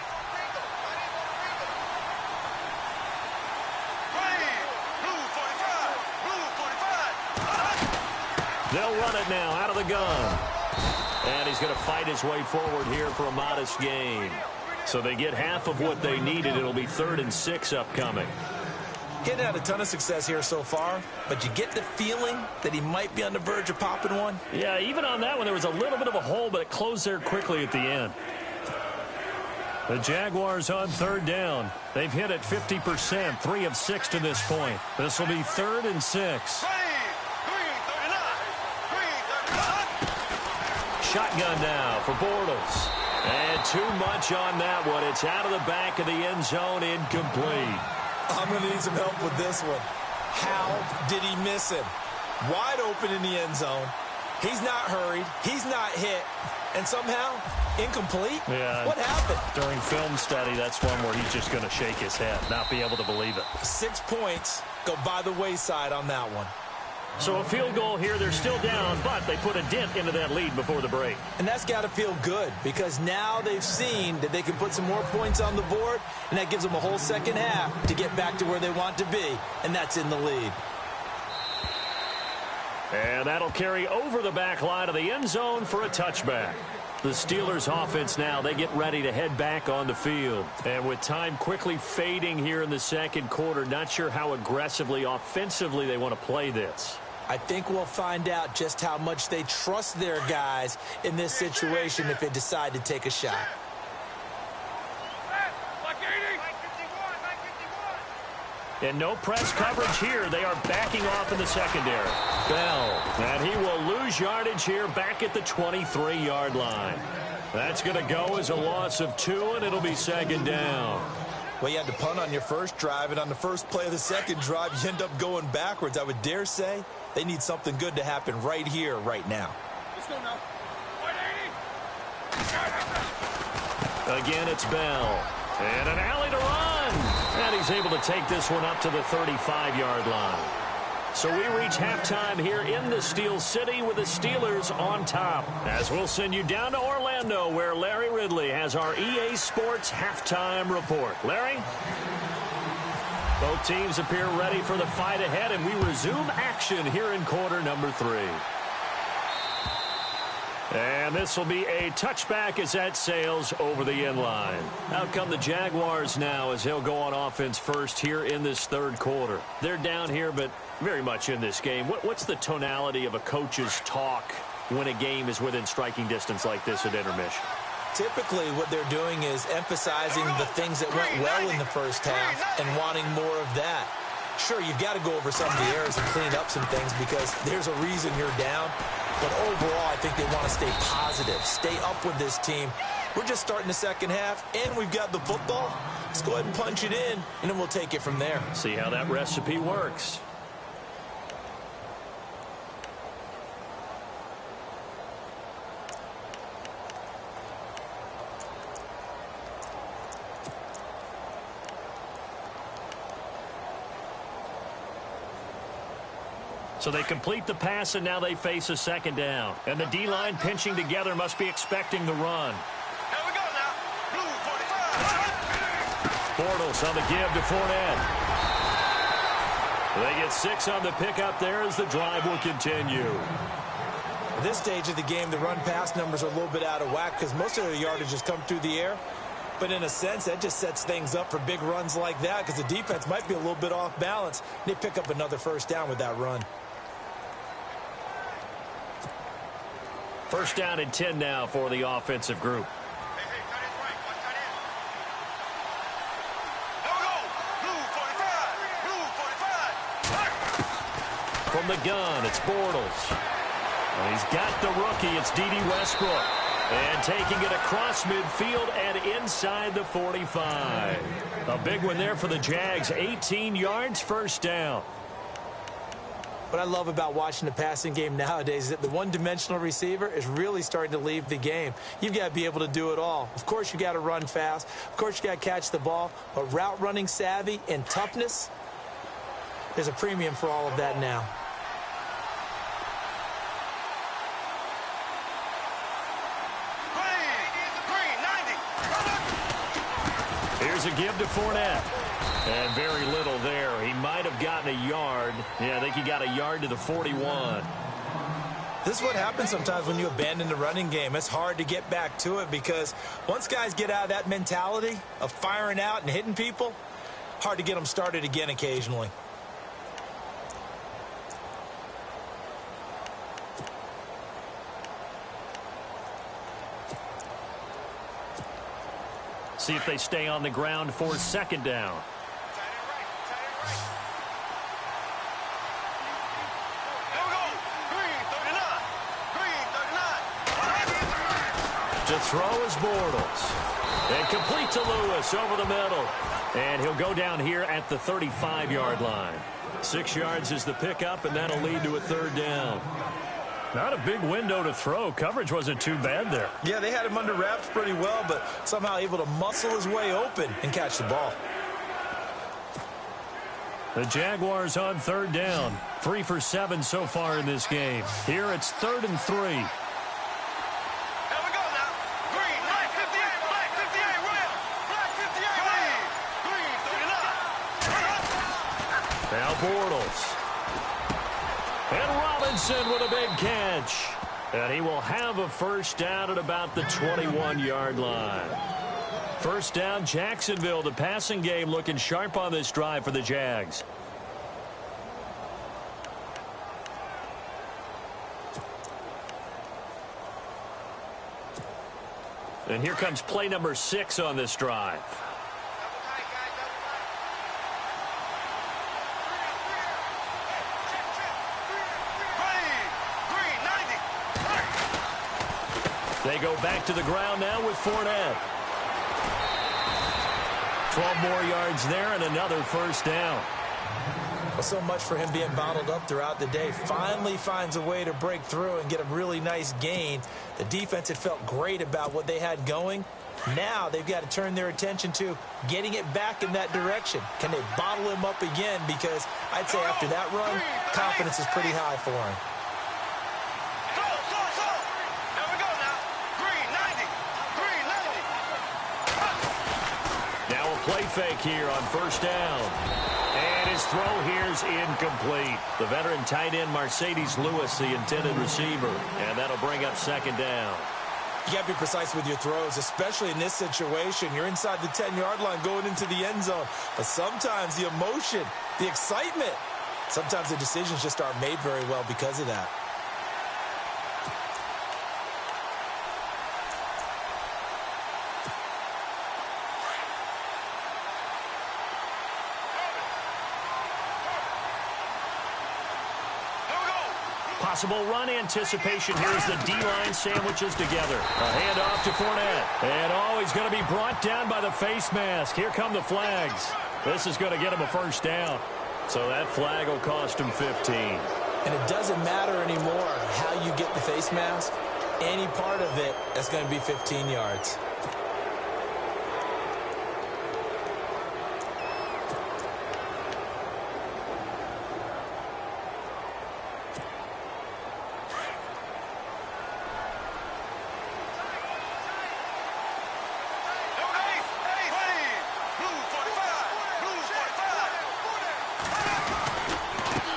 They'll run it now out of the gun. And he's going to fight his way forward here for a modest gain. So they get half of what they needed. It'll be 3rd and 6 upcoming. Getting had a ton of success here so far, but you get the feeling that he might be on the verge of popping one. Yeah, even on that one, there was a little bit of a hole, but it closed there quickly at the end. The Jaguars on 3rd down. They've hit it 50%, 3 of 6 to this point. This will be 3rd and 6. Shotgun now for Bortles. And too much on that one. It's out of the back of the end zone, incomplete. I'm going to need some help with this one. How did he miss him? Wide open in the end zone. He's not hurried. He's not hit. And somehow, incomplete? Yeah. What happened? During film study, that's one where he's just going to shake his head, not be able to believe it. 6 points go by the wayside on that one. So a field goal here. They're still down, but they put a dent into that lead before the break. And that's got to feel good because now they've seen that they can put some more points on the board, and that gives them a whole second half to get back to where they want to be, and that's in the lead. And that'll carry over the back line of the end zone for a touchback. The Steelers offense now, they get ready to head back on the field. And with time quickly fading here in the second quarter, not sure how aggressively, offensively they want to play this. I think we'll find out just how much they trust their guys in this situation if they decide to take a shot. And no press coverage here. They are backing off in the secondary. Bell, and he will lose yardage here back at the 23-yard line. That's going to go as a loss of 2, and it'll be second down. Well, you had to punt on your first drive, and on the first play of the second drive, you end up going backwards. I would dare say they need something good to happen right here, right now. Let's go now. Again, it's Bell. And an alley to run. And he's able to take this one up to the 35-yard line. So we reach halftime here in the Steel City with the Steelers on top. As we'll send you down to Orlando, where Larry Ridley has our EA Sports halftime report. Larry? Both teams appear ready for the fight ahead, and we resume action here in quarter number 3. And this will be a touchback as that sails over the end line. Out come the Jaguars now as they'll go on offense first here in this third quarter. They're down here, but very much in this game. What's the tonality of a coach's talk when a game is within striking distance like this at intermission? Typically, what they're doing is emphasizing the things that went well in the first half and wanting more of that. Sure, you've got to go over some of the errors and clean up some things because there's a reason you're down. But overall, I think they want to stay positive, stay up with this team. We're just starting the second half, and we've got the football. Let's go ahead and punch it in, and then we'll take it from there. See how that recipe works. So they complete the pass, and now they face a second down. And the D-line pinching together must be expecting the run. Here we go now. Blue 45. Bortles on the give to Fournette. They get 6 on the pickup there as the drive will continue. At this stage of the game, the run-pass numbers are a little bit out of whack because most of their yardage has come through the air. But in a sense, that just sets things up for big runs like that because the defense might be a little bit off balance. They pick up another first down with that run. First down and 10 now for the offensive group. Hey, tight end right. Watch tight end. Here we go. Blue 45. Blue 45. From the gun, it's Bortles. And he's got the rookie. It's D.D. Westbrook. And taking it across midfield and inside the 45. A big one there for the Jags. 18 yards, first down. What I love about watching the passing game nowadays is that the one-dimensional receiver is really starting to leave the game. You've got to be able to do it all. Of course, you got to run fast. Of course, you got to catch the ball. But route running savvy and toughness, there's a premium for all of that now. Green 90. Here's a give to Fournette. And very little there. He might have gotten a yard. Yeah, I think he got a yard to the 41. This is what happens sometimes when you abandon the running game. It's hard to get back to it because once guys get out of that mentality of firing out and hitting people, hard to get them started again occasionally. See if they stay on the ground for second down. To throw is Bortles. And complete to Lewis over the middle. And he'll go down here at the 35-yard line. 6 yards is the pickup, and that'll lead to a third down. Not a big window to throw. Coverage wasn't too bad there. Yeah, they had him under wraps pretty well, but somehow able to muscle his way open and catch the ball. The Jaguars on third down. 3 for 7 so far in this game. Here it's 3rd and 3. Now Bortles. And Robinson with a big catch. And he will have a first down at about the 21-yard line. First down, Jacksonville. The passing game looking sharp on this drive for the Jags. And here comes play number 6 on this drive. They go back to the ground now with Fournette. 12 more yards there and another first down. Well, so much for him being bottled up throughout the day. Finally finds a way to break through and get a really nice gain. The defense had felt great about what they had going. Now they've got to turn their attention to getting it back in that direction. Can they bottle him up again? Because I'd say after that run, confidence is pretty high for him. Now a play fake here on first down. And his throw here's incomplete. The veteran tight end Mercedes Lewis, the intended receiver. And that'll bring up second down. You got to be precise with your throws, especially in this situation. You're inside the 10-yard line going into the end zone. But sometimes the emotion, the excitement, sometimes the decisions just aren't made very well because of that. Possible run anticipation here as the D-line sandwiches together. A handoff to Fournette. And he's going to be brought down by the face mask. Here come the flags. This is going to get him a first down. So that flag will cost him 15. And it doesn't matter anymore how you get the face mask. Any part of it, that's going to be 15 yards.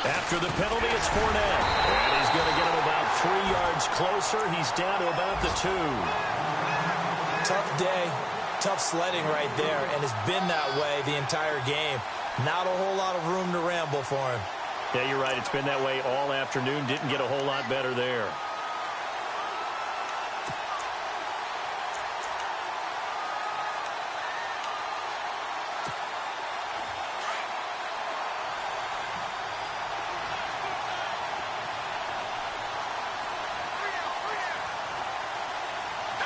After the penalty, it's Fournette. And he's going to get him about 3 yards closer. He's down to about the 2. Tough day, tough sledding right there, and it's been that way the entire game. Not a whole lot of room to ramble for him. Yeah, you're right. It's been that way all afternoon. Didn't get a whole lot better there.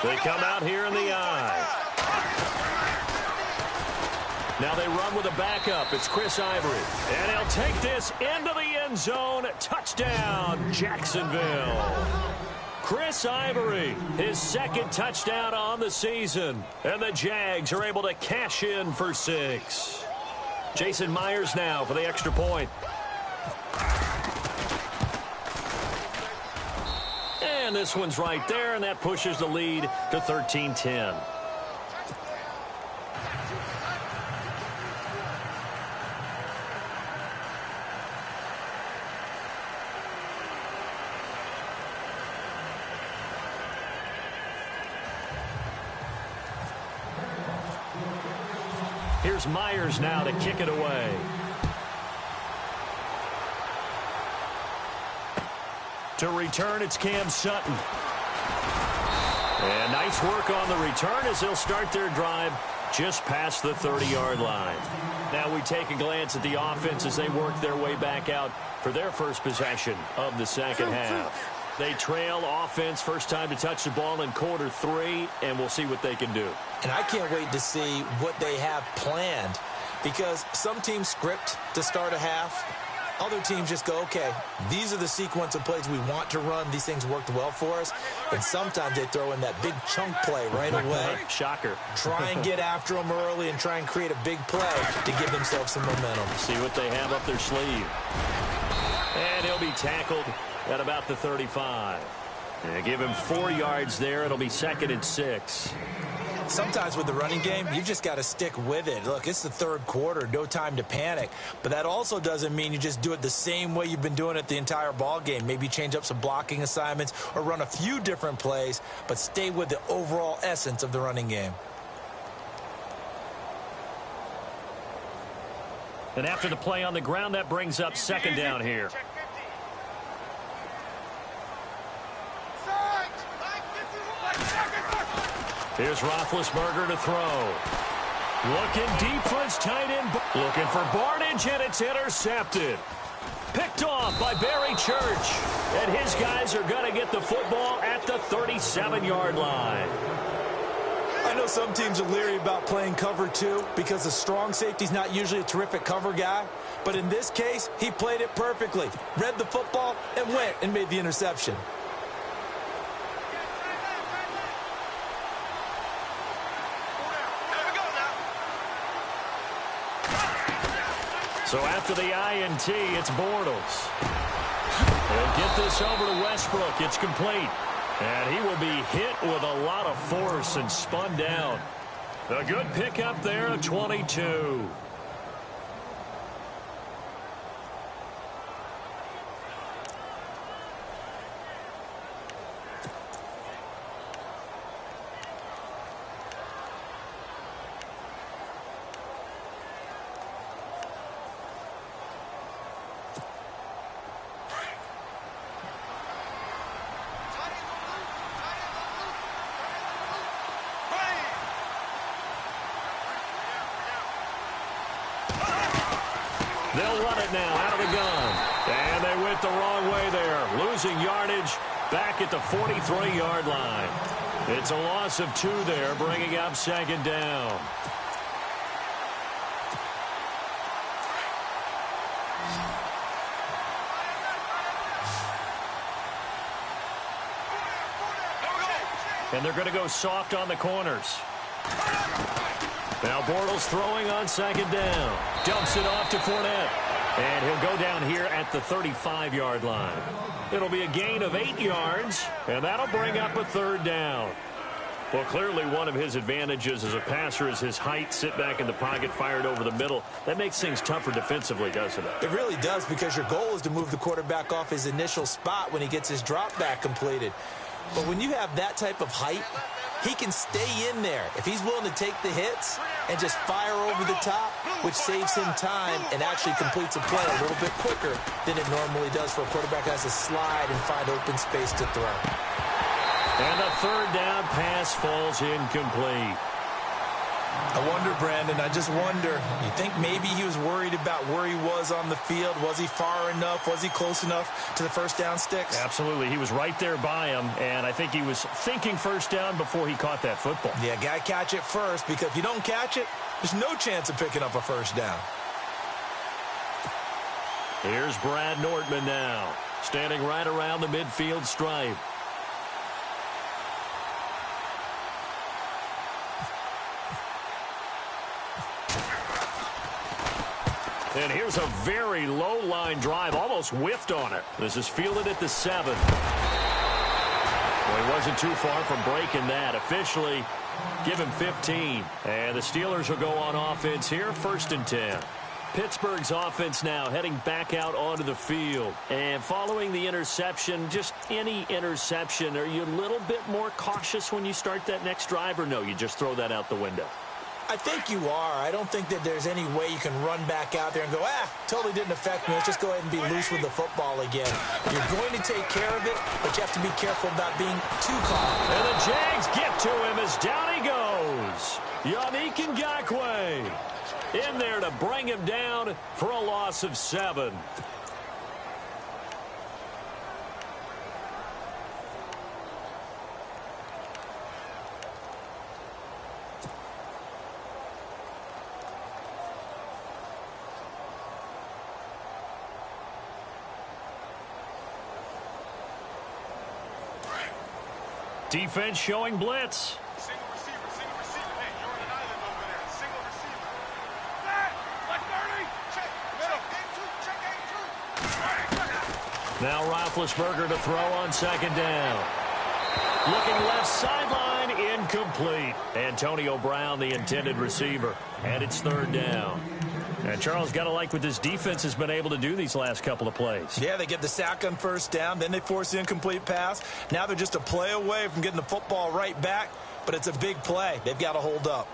They come out here in the eye. Now they run with a backup. It's Chris Ivory. And he'll take this into the end zone. Touchdown, Jacksonville. Chris Ivory, his second touchdown on the season. And the Jags are able to cash in for 6. Jason Myers now for the extra point. And this one's right there, and that pushes the lead to 13-10. Here's Myers now to kick it away. To return, it's Cam Sutton. And nice work on the return as they'll start their drive just past the 30-yard line. Now we take a glance at the offense as they work their way back out for their first possession of the second half. They trail offense, first time to touch the ball in quarter 3, and we'll see what they can do. And I can't wait to see what they have planned, because some teams script to start a half. Other teams just go, okay, these are the sequence of plays we want to run. These things worked well for us. And sometimes they throw in that big chunk play right away. Shocker. Try and get after them early and try and create a big play to give themselves some momentum. See what they have up their sleeve. And he'll be tackled at about the 35. And give him 4 yards there. It'll be 2nd and 6. Sometimes with the running game, you've just got to stick with it. Look, it's the third quarter, no time to panic. But that also doesn't mean you just do it the same way you've been doing it the entire ball game. Maybe change up some blocking assignments or run a few different plays, but stay with the overall essence of the running game. And after the play on the ground, that brings up second down here. Here's Roethlisberger to throw. Looking deep for his tight end. Looking for Barnage, and it's intercepted. Picked off by Barry Church. And his guys are going to get the football at the 37-yard line. I know some teams are leery about playing cover 2 because the strong safety's not usually a terrific cover guy. But in this case, he played it perfectly. Read the football and went and made the interception. So after the INT, it's Bortles. They'll get this over to Westbrook. It's complete. And he will be hit with a lot of force and spun down. A good pickup there at 22. They'll run it now out of the gun. And they went the wrong way there. Losing yardage back at the 43-yard line. It's a loss of 2 there, bringing up second down. And they're going to go soft on the corners. Now Bortles throwing on second down. Dumps it off to Fournette. And he'll go down here at the 35-yard line. It'll be a gain of 8 yards, and that'll bring up a third down. Well, clearly one of his advantages as a passer is his height. Sit back in the pocket, fired over the middle. That makes things tougher defensively, doesn't it? It really does, because your goal is to move the quarterback off his initial spot when he gets his drop back completed. But when you have that type of height, he can stay in there if he's willing to take the hits and just fire over the top, which saves him time and actually completes a play a little bit quicker than it normally does for a quarterback who has to slide and find open space to throw. And a third down pass falls incomplete. I wonder, Brandon, I just wonder, you think maybe he was worried about where he was on the field? Was he far enough? Was he close enough to the first down sticks? Absolutely. He was right there by him, and I think he was thinking first down before he caught that football. Yeah, got to catch it first, because if you don't catch it, there's no chance of picking up a first down. Here's Brad Nortman now, standing right around the midfield stripe. And here's a very low line drive, almost whiffed on it. This is fielded at the 7. Well, he wasn't too far from breaking that. Officially, give him 15. And the Steelers will go on offense here, 1st and 10. Pittsburgh's offense now heading back out onto the field. And following the interception, just any interception, are you a little bit more cautious when you start that next drive, or no, you just throw that out the window? I think you are. I don't think that there's any way you can run back out there and go, totally didn't affect me. Let's just go ahead and be loose with the football again. You're going to take care of it, but you have to be careful about being too confident. And the Jags get to him as down he goes. Yannick Ngakoue in there to bring him down for a loss of 7. Defense showing blitz. Single receiver. Hey, you're on an island over there. Single receiver. Flat, like 30. Check. Check. Now Roethlisberger to throw on second down. Looking left sideline, incomplete. Antonio Brown, the intended receiver. And it's 3rd down. And Charles, got to like what this defense has been able to do these last couple of plays. Yeah, they get the sack on 1st down, then they force the incomplete pass. Now they're just a play away from getting the football right back, but it's a big play. They've got to hold up.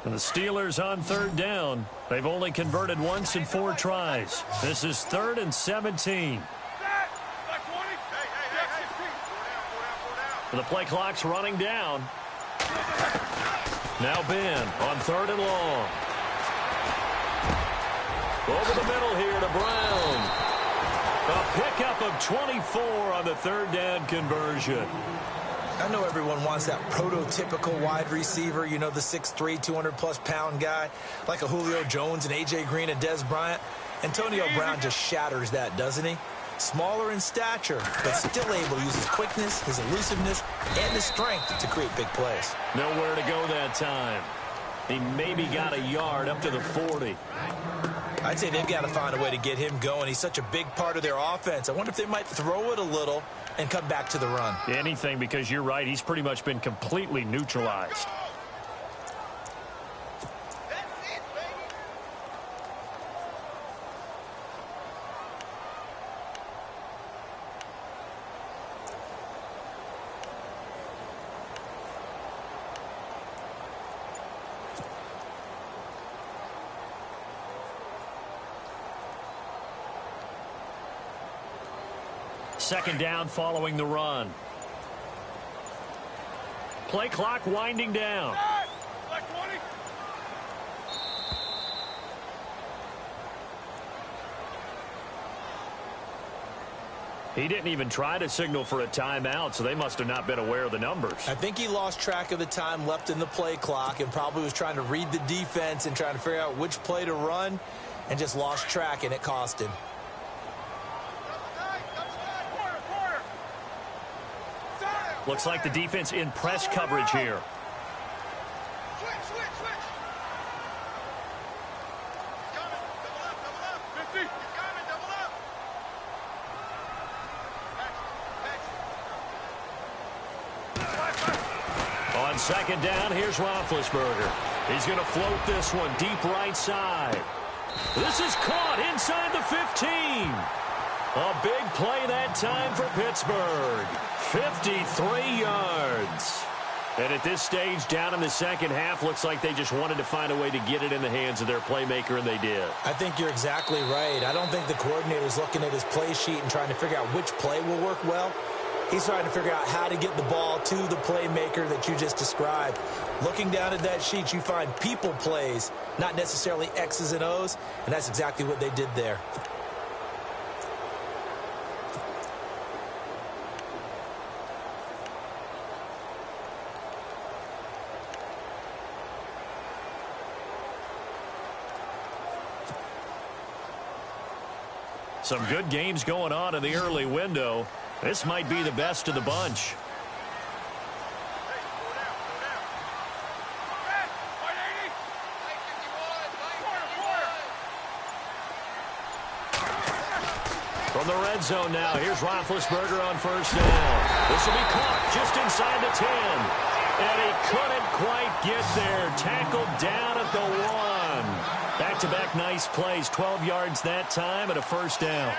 And the Steelers on third down. They've only converted once in 4 tries. This is 3rd and 17. The play clock's running down. Now Ben on 3rd and long. Over the middle here to Brown. A pickup of 24 on the 3rd down conversion. I know everyone wants that prototypical wide receiver, you know, the 6'3", 200-plus pound guy, like a Julio Jones and A.J. Green and Des Bryant. Antonio Brown just shatters that, doesn't he? Smaller in stature, but still able to use his quickness, his elusiveness, and his strength to create big plays. Nowhere to go that time. He maybe got a yard up to the 40. I'd say they've got to find a way to get him going. He's such a big part of their offense. I wonder if they might throw it a little and come back to the run. Anything, because you're right. He's pretty much been completely neutralized. Second down following the run. Play clock winding down. He didn't even try to signal for a timeout, so they must have not been aware of the numbers. I think he lost track of the time left in the play clock and probably was trying to read the defense and trying to figure out which play to run and just lost track, and it cost him. Looks like the defense in press coverage here. On second down, here's Roethlisberger. He's going to float this one deep right side. This is caught inside the 15. A big play that time for Pittsburgh. 53 yards. And at this stage, down in the second half, looks like they just wanted to find a way to get it in the hands of their playmaker, and they did. I think you're exactly right. I don't think the coordinator's looking at his play sheet and trying to figure out which play will work well. He's trying to figure out how to get the ball to the playmaker that you just described. Looking down at that sheet, you find people plays, not necessarily X's and O's, and that's exactly what they did there. Some good games going on in the early window. This might be the best of the bunch. From the red zone now, here's Roethlisberger on first down. This will be caught just inside the 10. And he couldn't quite get there. Tackled down at the 1. Back-to-back nice plays. 12 yards that time and a first down.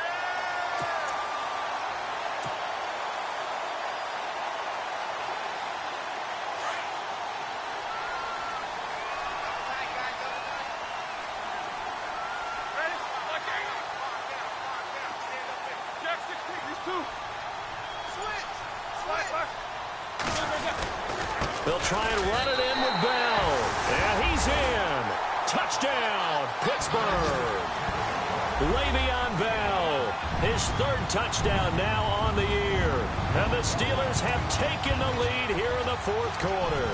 They'll try and run it in with Bell. And he's in. Touchdown, Pittsburgh. Le'Veon Bell, his 3rd touchdown now on the year. And the Steelers have taken the lead here in the 4th quarter.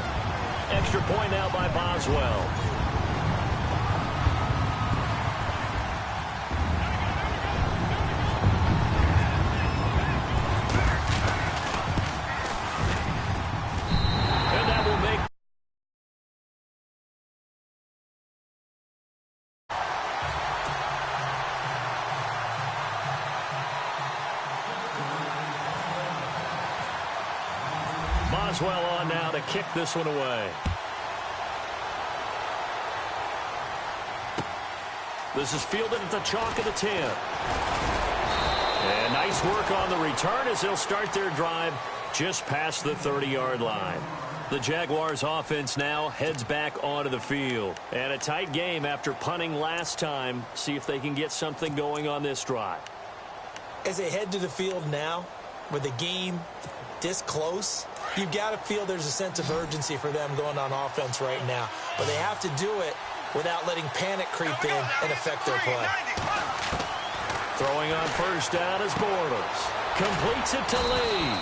Extra point now by Boswell. Boswell on now to kick this one away. This is fielded at the chalk of the 10. And nice work on the return as they'll start their drive just past the 30-yard line. The Jaguars offense now heads back onto the field. And a tight game after punting last time. See if they can get something going on this drive. As they head to the field now, with the game this close, you've got to feel there's a sense of urgency for them going on offense right now. But they have to do it without letting panic creep in and affect their play. Throwing on first down is Bortles. Completes it to Lee.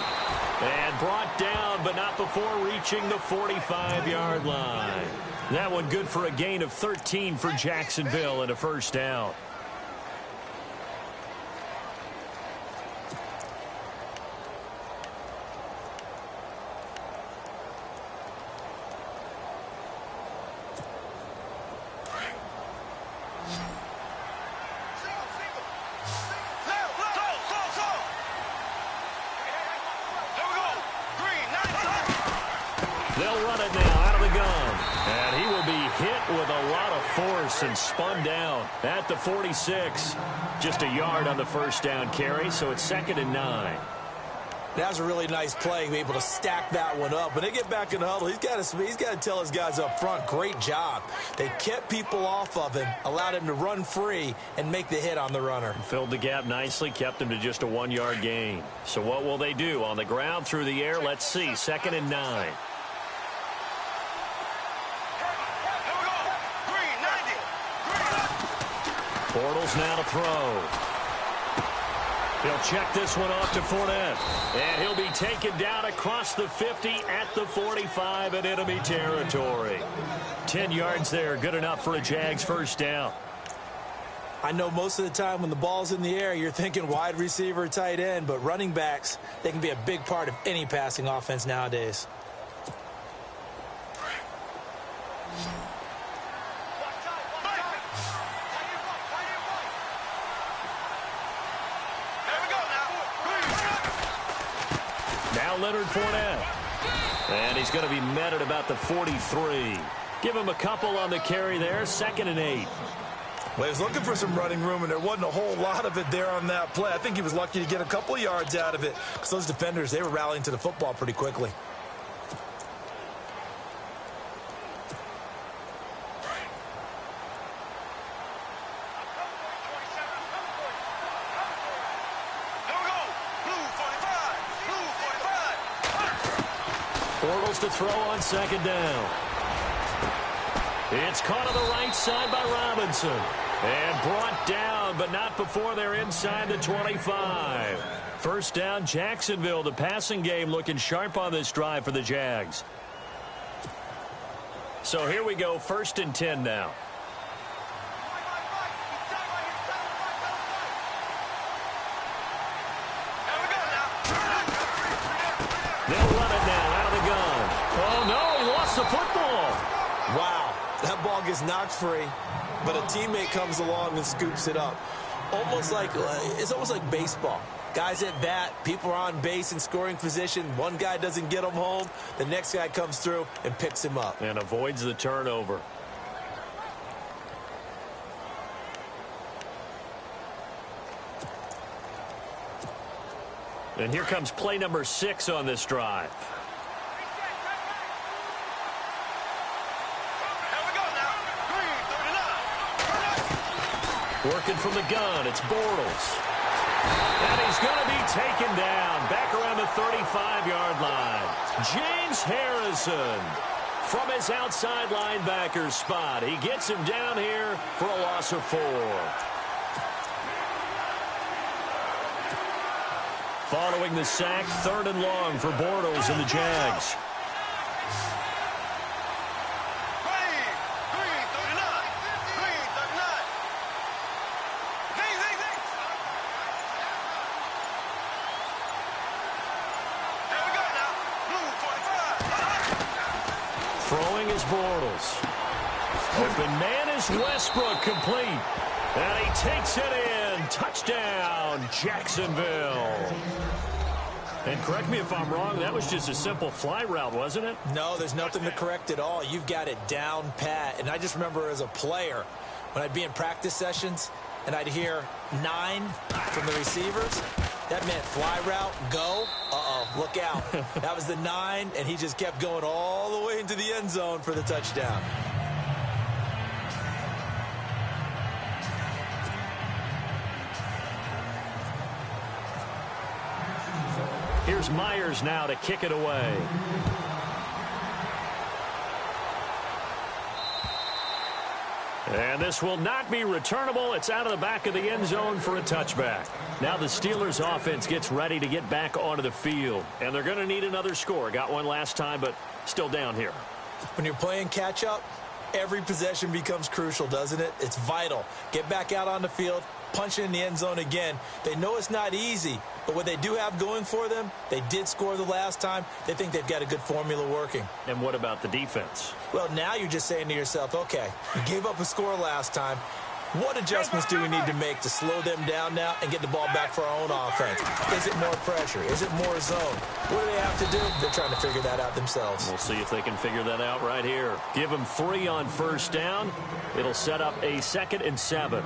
And brought down, but not before reaching the 45-yard line. That one good for a gain of 13 for Jacksonville and a first down. They'll run it now out of the gun. And he will be hit with a lot of force and spun down at the 46. Just a yard on the first down carry, so it's 2nd and 9. That was a really nice play, to be able to stack that one up. When they get back in the huddle, he's got to tell his guys up front, great job. They kept people off of him, allowed him to run free and make the hit on the runner. Filled the gap nicely, kept him to just a 1-yard gain. So what will they do? On the ground, through the air, let's see. 2nd and 9. Bortles now to throw. He'll check this one off to Fournette. And he'll be taken down across the 50 at the 45 in enemy territory. 10 yards there, good enough for a Jags first down. I know most of the time when the ball's in the air, you're thinking wide receiver, tight end, but running backs, they can be a big part of any passing offense nowadays. Leonard Fournette. And he's going to be met at about the 43. Give him a couple on the carry there. 2nd and 8. Well, he was looking for some running room, and there wasn't a whole lot of it there on that play. I think he was lucky to get a couple of yards out of it because those defenders, they were rallying to the football pretty quickly. Bortles to throw on 2nd down. It's caught on the right side by Robinson. And brought down, but not before they're inside the 25. First down, Jacksonville. The passing game looking sharp on this drive for the Jags. So here we go, 1st and 10 now. They'll run it now out of the gun. Oh, no, he lost the football. Wow, that ball gets knocked free, but a teammate comes along and scoops it up. It's almost like baseball. Guys at bat, people are on base in scoring position. One guy doesn't get him home. The next guy comes through and picks him up. And avoids the turnover. And here comes play number 6 on this drive. Working from the gun, it's Bortles. And he's going to be taken down back around the 35-yard line. James Harrison from his outside linebacker spot. He gets him down here for a loss of 4. Following the sack, 3rd and long for Bortles and the Jags. Throwing is Bortles. Open man is Westbrook, complete. And he takes it in. Touchdown, Jacksonville. And correct me if I'm wrong, that was just a simple fly route, wasn't it? No, there's nothing to correct at all. You've got it down pat. And I just remember as a player, when I'd be in practice sessions and I'd hear 9 from the receivers, That meant fly route, go. Uh-oh, look out. That was the 9, and he just kept going all the way into the end zone for the touchdown. Here's Myers now to kick it away. And this will not be returnable. It's out of the back of the end zone for a touchback. Now the Steelers offense gets ready to get back onto the field. And they're going to need another score. Got one last time, but still down here. When you're playing catch-up, every possession becomes crucial, doesn't it? It's vital. Get back out on the field, punch it in the end zone again. They know it's not easy, but what they do have going for them, they did score the last time. They think they've got a good formula working. And what about the defense? Well, now you're just saying to yourself, okay, you gave up a score last time. What adjustments do we need to make to slow them down now and get the ball back for our own offense? Is it more pressure? Is it more zone? What do they have to do? They're trying to figure that out themselves. We'll see if they can figure that out right here. Give them 3 on first down. It'll set up a 2nd and 7.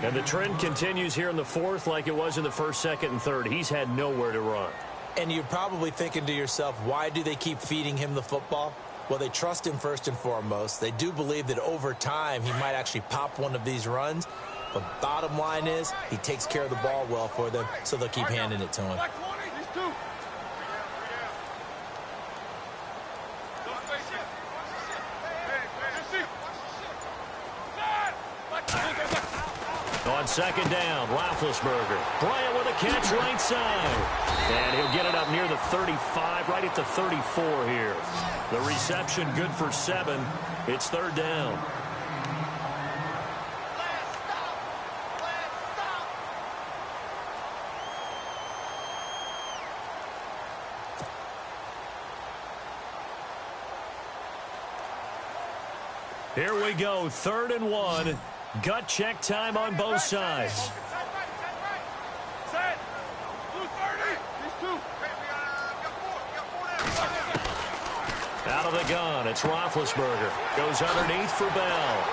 And the trend continues here in the 4th like it was in the 1st, 2nd, and 3rd. He's had nowhere to run. And you're probably thinking to yourself, why do they keep feeding him the football? Well, they trust him first and foremost. They do believe that over time he might actually pop one of these runs. But bottom line is he takes care of the ball well for them, so they'll keep handing it to him. On 2nd down, Roethlisberger. Bryant with a catch right side. And he'll get it up near the 35, right at the 34 here. The reception good for 7. It's 3rd down. Here we go, 3rd and 1. Gut check time on both sides. Set. Blue 30. These 2. Out of the gun, it's Roethlisberger. Goes underneath for Bell.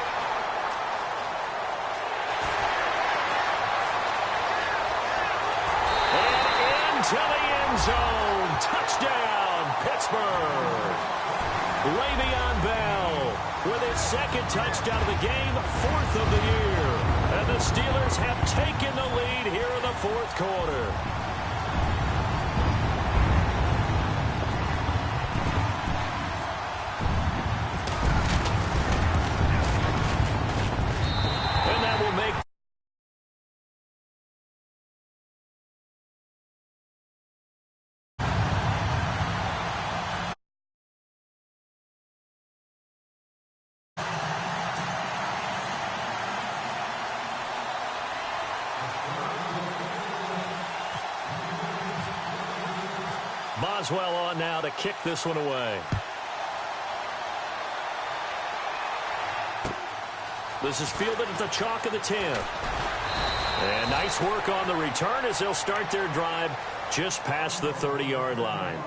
And into the end zone. Touchdown, Pittsburgh. Le'Veon Bell with his 2nd touchdown of the game, 4th of the year. And the Steelers have taken the lead here in the 4th quarter. And that will make Boswell on now to kick this one away. This is fielded at the chalk of the 10. And nice work on the return as they'll start their drive just past the 30-yard line.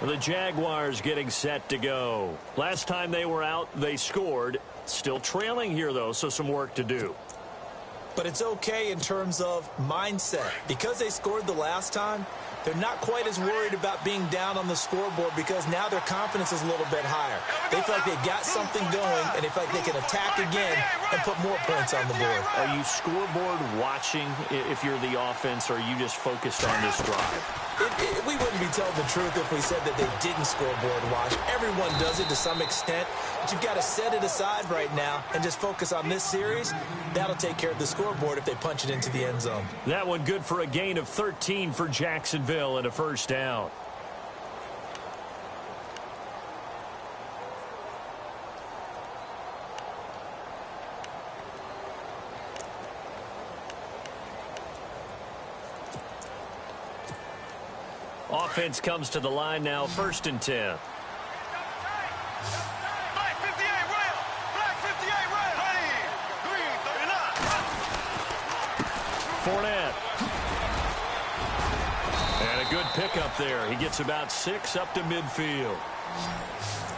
The Jaguars getting set to go. Last time they were out, they scored. Still trailing here, though, so some work to do. But it's okay in terms of mindset. Because they scored the last time, they're not quite as worried about being down on the scoreboard because now their confidence is a little bit higher. They feel like they've got something going, and they feel like they can attack again and put more points on the board. Are you scoreboard watching if you're the offense, or are you just focused on this drive? We wouldn't be telling the truth if we said that they didn't scoreboard watch. Everyone does it to some extent, but you've got to set it aside right now and just focus on this series. That'll take care of the scoreboard if they punch it into the end zone. That one good for a gain of 13 for Jacksonville and a 1st down. Offense comes to the line now, 1st and 10. Black 58 rail. Black 58 rail. Green 39. Fournette. And a good pickup there. He gets about 6 up to midfield.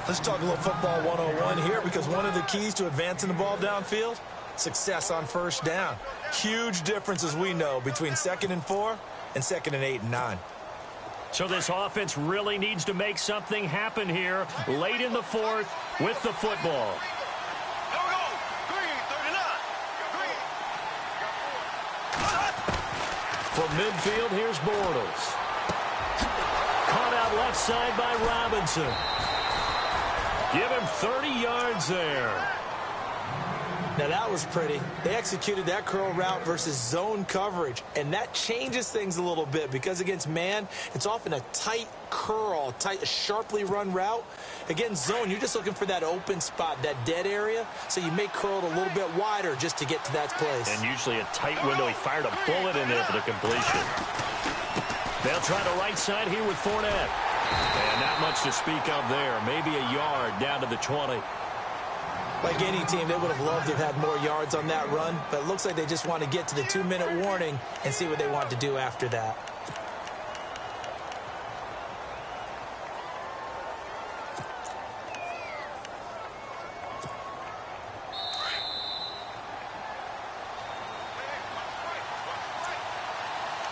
Let's talk a little football 101 here, because one of the keys to advancing the ball downfield, success on 1st down. Huge difference, as we know, between 2nd and 4 and 2nd and 8 and 9. So this offense really needs to make something happen here late in the fourth with the football. From midfield, here's Bortles. Caught out left side by Robinson. Give him 30 yards there. Now that was pretty. They executed that curl route versus zone coverage, and that changes things a little bit because against man, it's often a tight curl, sharply run route. Against zone, you're just looking for that open spot, that dead area, so you may curl it a little bit wider just to get to that place. And usually a tight window. He fired a bullet in there for the completion. They'll try the right side here with Fournette. And not much to speak of there. Maybe a yard down to the 20. Like any team, they would have loved to have had more yards on that run, but it looks like they just want to get to the 2-minute warning and see what they want to do after that.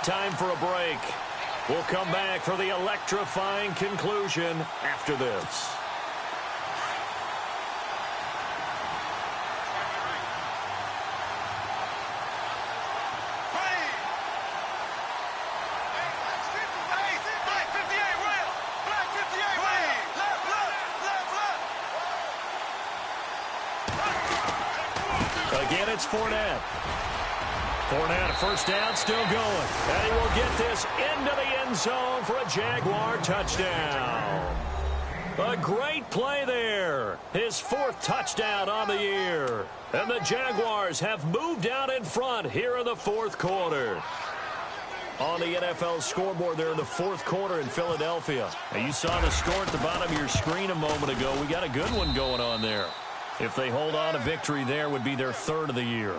Time for a break. We'll come back for the electrifying conclusion after this. Again, it's Fournette. Fournette, a first down, still going. And he will get this into the end zone for a Jaguar touchdown. A great play there. His 4th touchdown on the year. And the Jaguars have moved out in front here in the 4th quarter. On the NFL scoreboard there in the 4th quarter in Philadelphia. Now, you saw the score at the bottom of your screen a moment ago. We got a good one going on there. If they hold on, a victory there would be their 3rd of the year.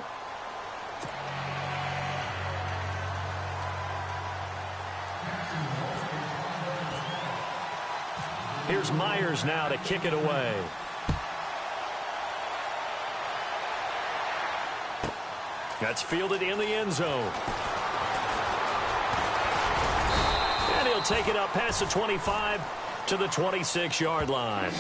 Here's Myers now to kick it away. That's fielded in the end zone. And he'll take it up past the 25 to the 26-yard line.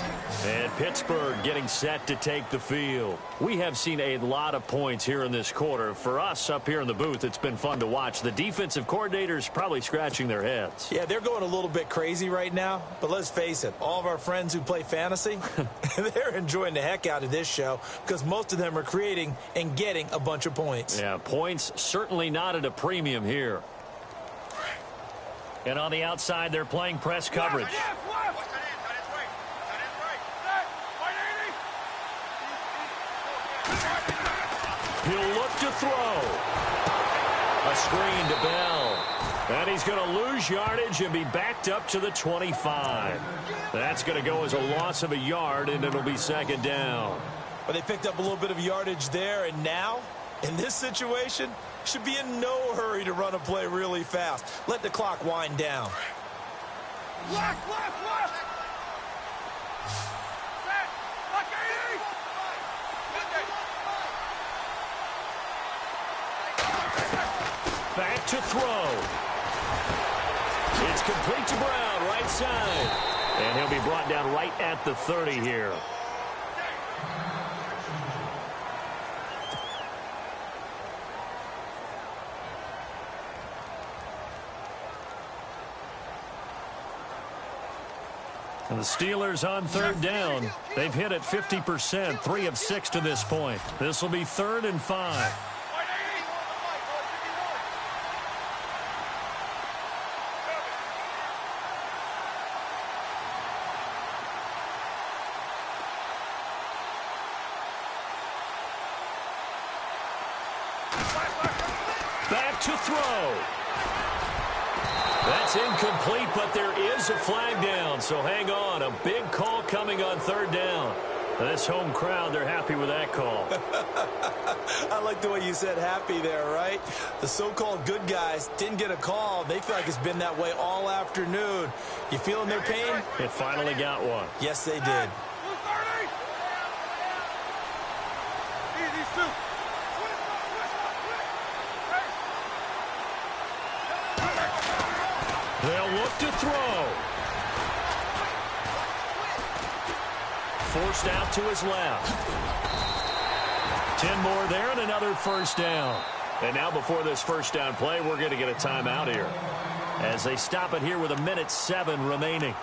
And Pittsburgh getting set to take the field. We have seen a lot of points here in this quarter. For us up here in the booth, it's been fun to watch. The defensive coordinators probably scratching their heads. Yeah, they're going a little bit crazy right now. But let's face it, all of our friends who play fantasy, they're enjoying the heck out of this show because most of them are creating and getting a bunch of points. Yeah, points certainly not at a premium here. And on the outside, they're playing press coverage. He'll look to throw. A screen to Bell. And he's going to lose yardage and be backed up to the 25. That's going to go as a loss of a yard, and it'll be 2nd down. But they picked up a little bit of yardage there, and now, in this situation, should be in no hurry to run a play really fast. Let the clock wind down. Left. Back to throw. It's complete to Brown, right side. And he'll be brought down right at the 30 here. And the Steelers on 3rd down. They've hit it 50%, 3 of 6 to this point. This will be 3rd and 5. Back to throw. That's incomplete, but there is a flag down, so hang on. A big call coming on 3rd down. This home crowd, they're happy with that call. I like the way you said happy there, right? The so-called good guys didn't get a call. They feel like it's been that way all afternoon. You feeling their pain? It finally got one. Yes, they did. to throw. Forced out to his left. 10 more there and another first down. And now before this first down play, we're going to get a timeout here, as they stop it here with 1:07 remaining.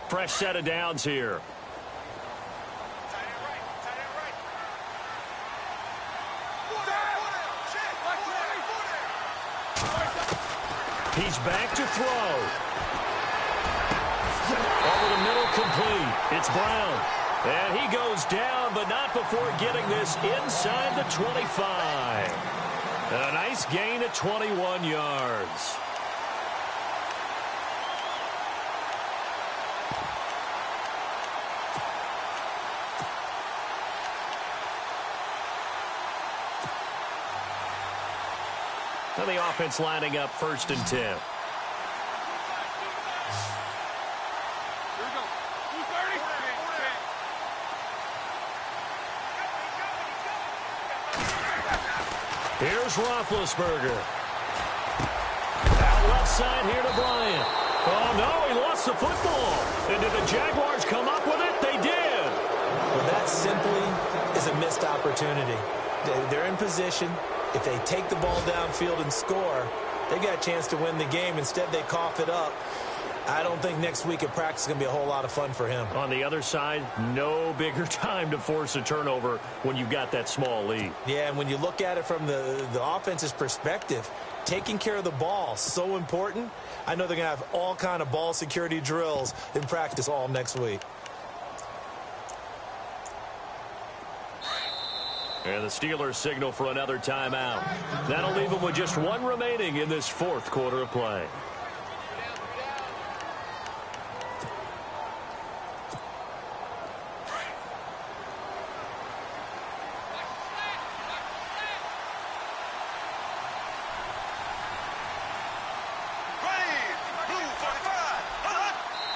Fresh set of downs here. He's back to throw. Over the middle, complete. It's Brown. And he goes down, but not before getting this inside the 25. A nice gain at 21 yards. And the offense lining up 1st and 10. Here we go. 230. Here's Roethlisberger. Out left side here to Bryant. Oh, no, he lost the football. And did the Jaguars come up with it? They did. Well, that simply is a missed opportunity. They're in position. If they take the ball downfield and score, they got a chance to win the game. Instead, they cough it up. I don't think next week at practice is going to be a whole lot of fun for him. On the other side, no bigger time to force a turnover when you've got that small lead. Yeah, and when you look at it from the offense's perspective, taking care of the ball, so important. I know they're going to have all kind of ball security drills in practice all next week. And the Steelers signal for another timeout. That'll leave them with just 1 remaining in this 4th quarter of play.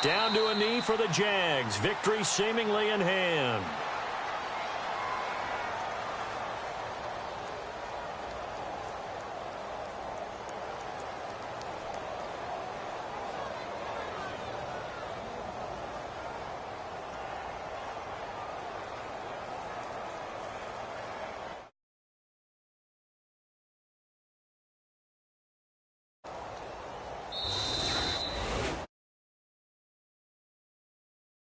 Down to a knee for the Jags. Victory seemingly in hand.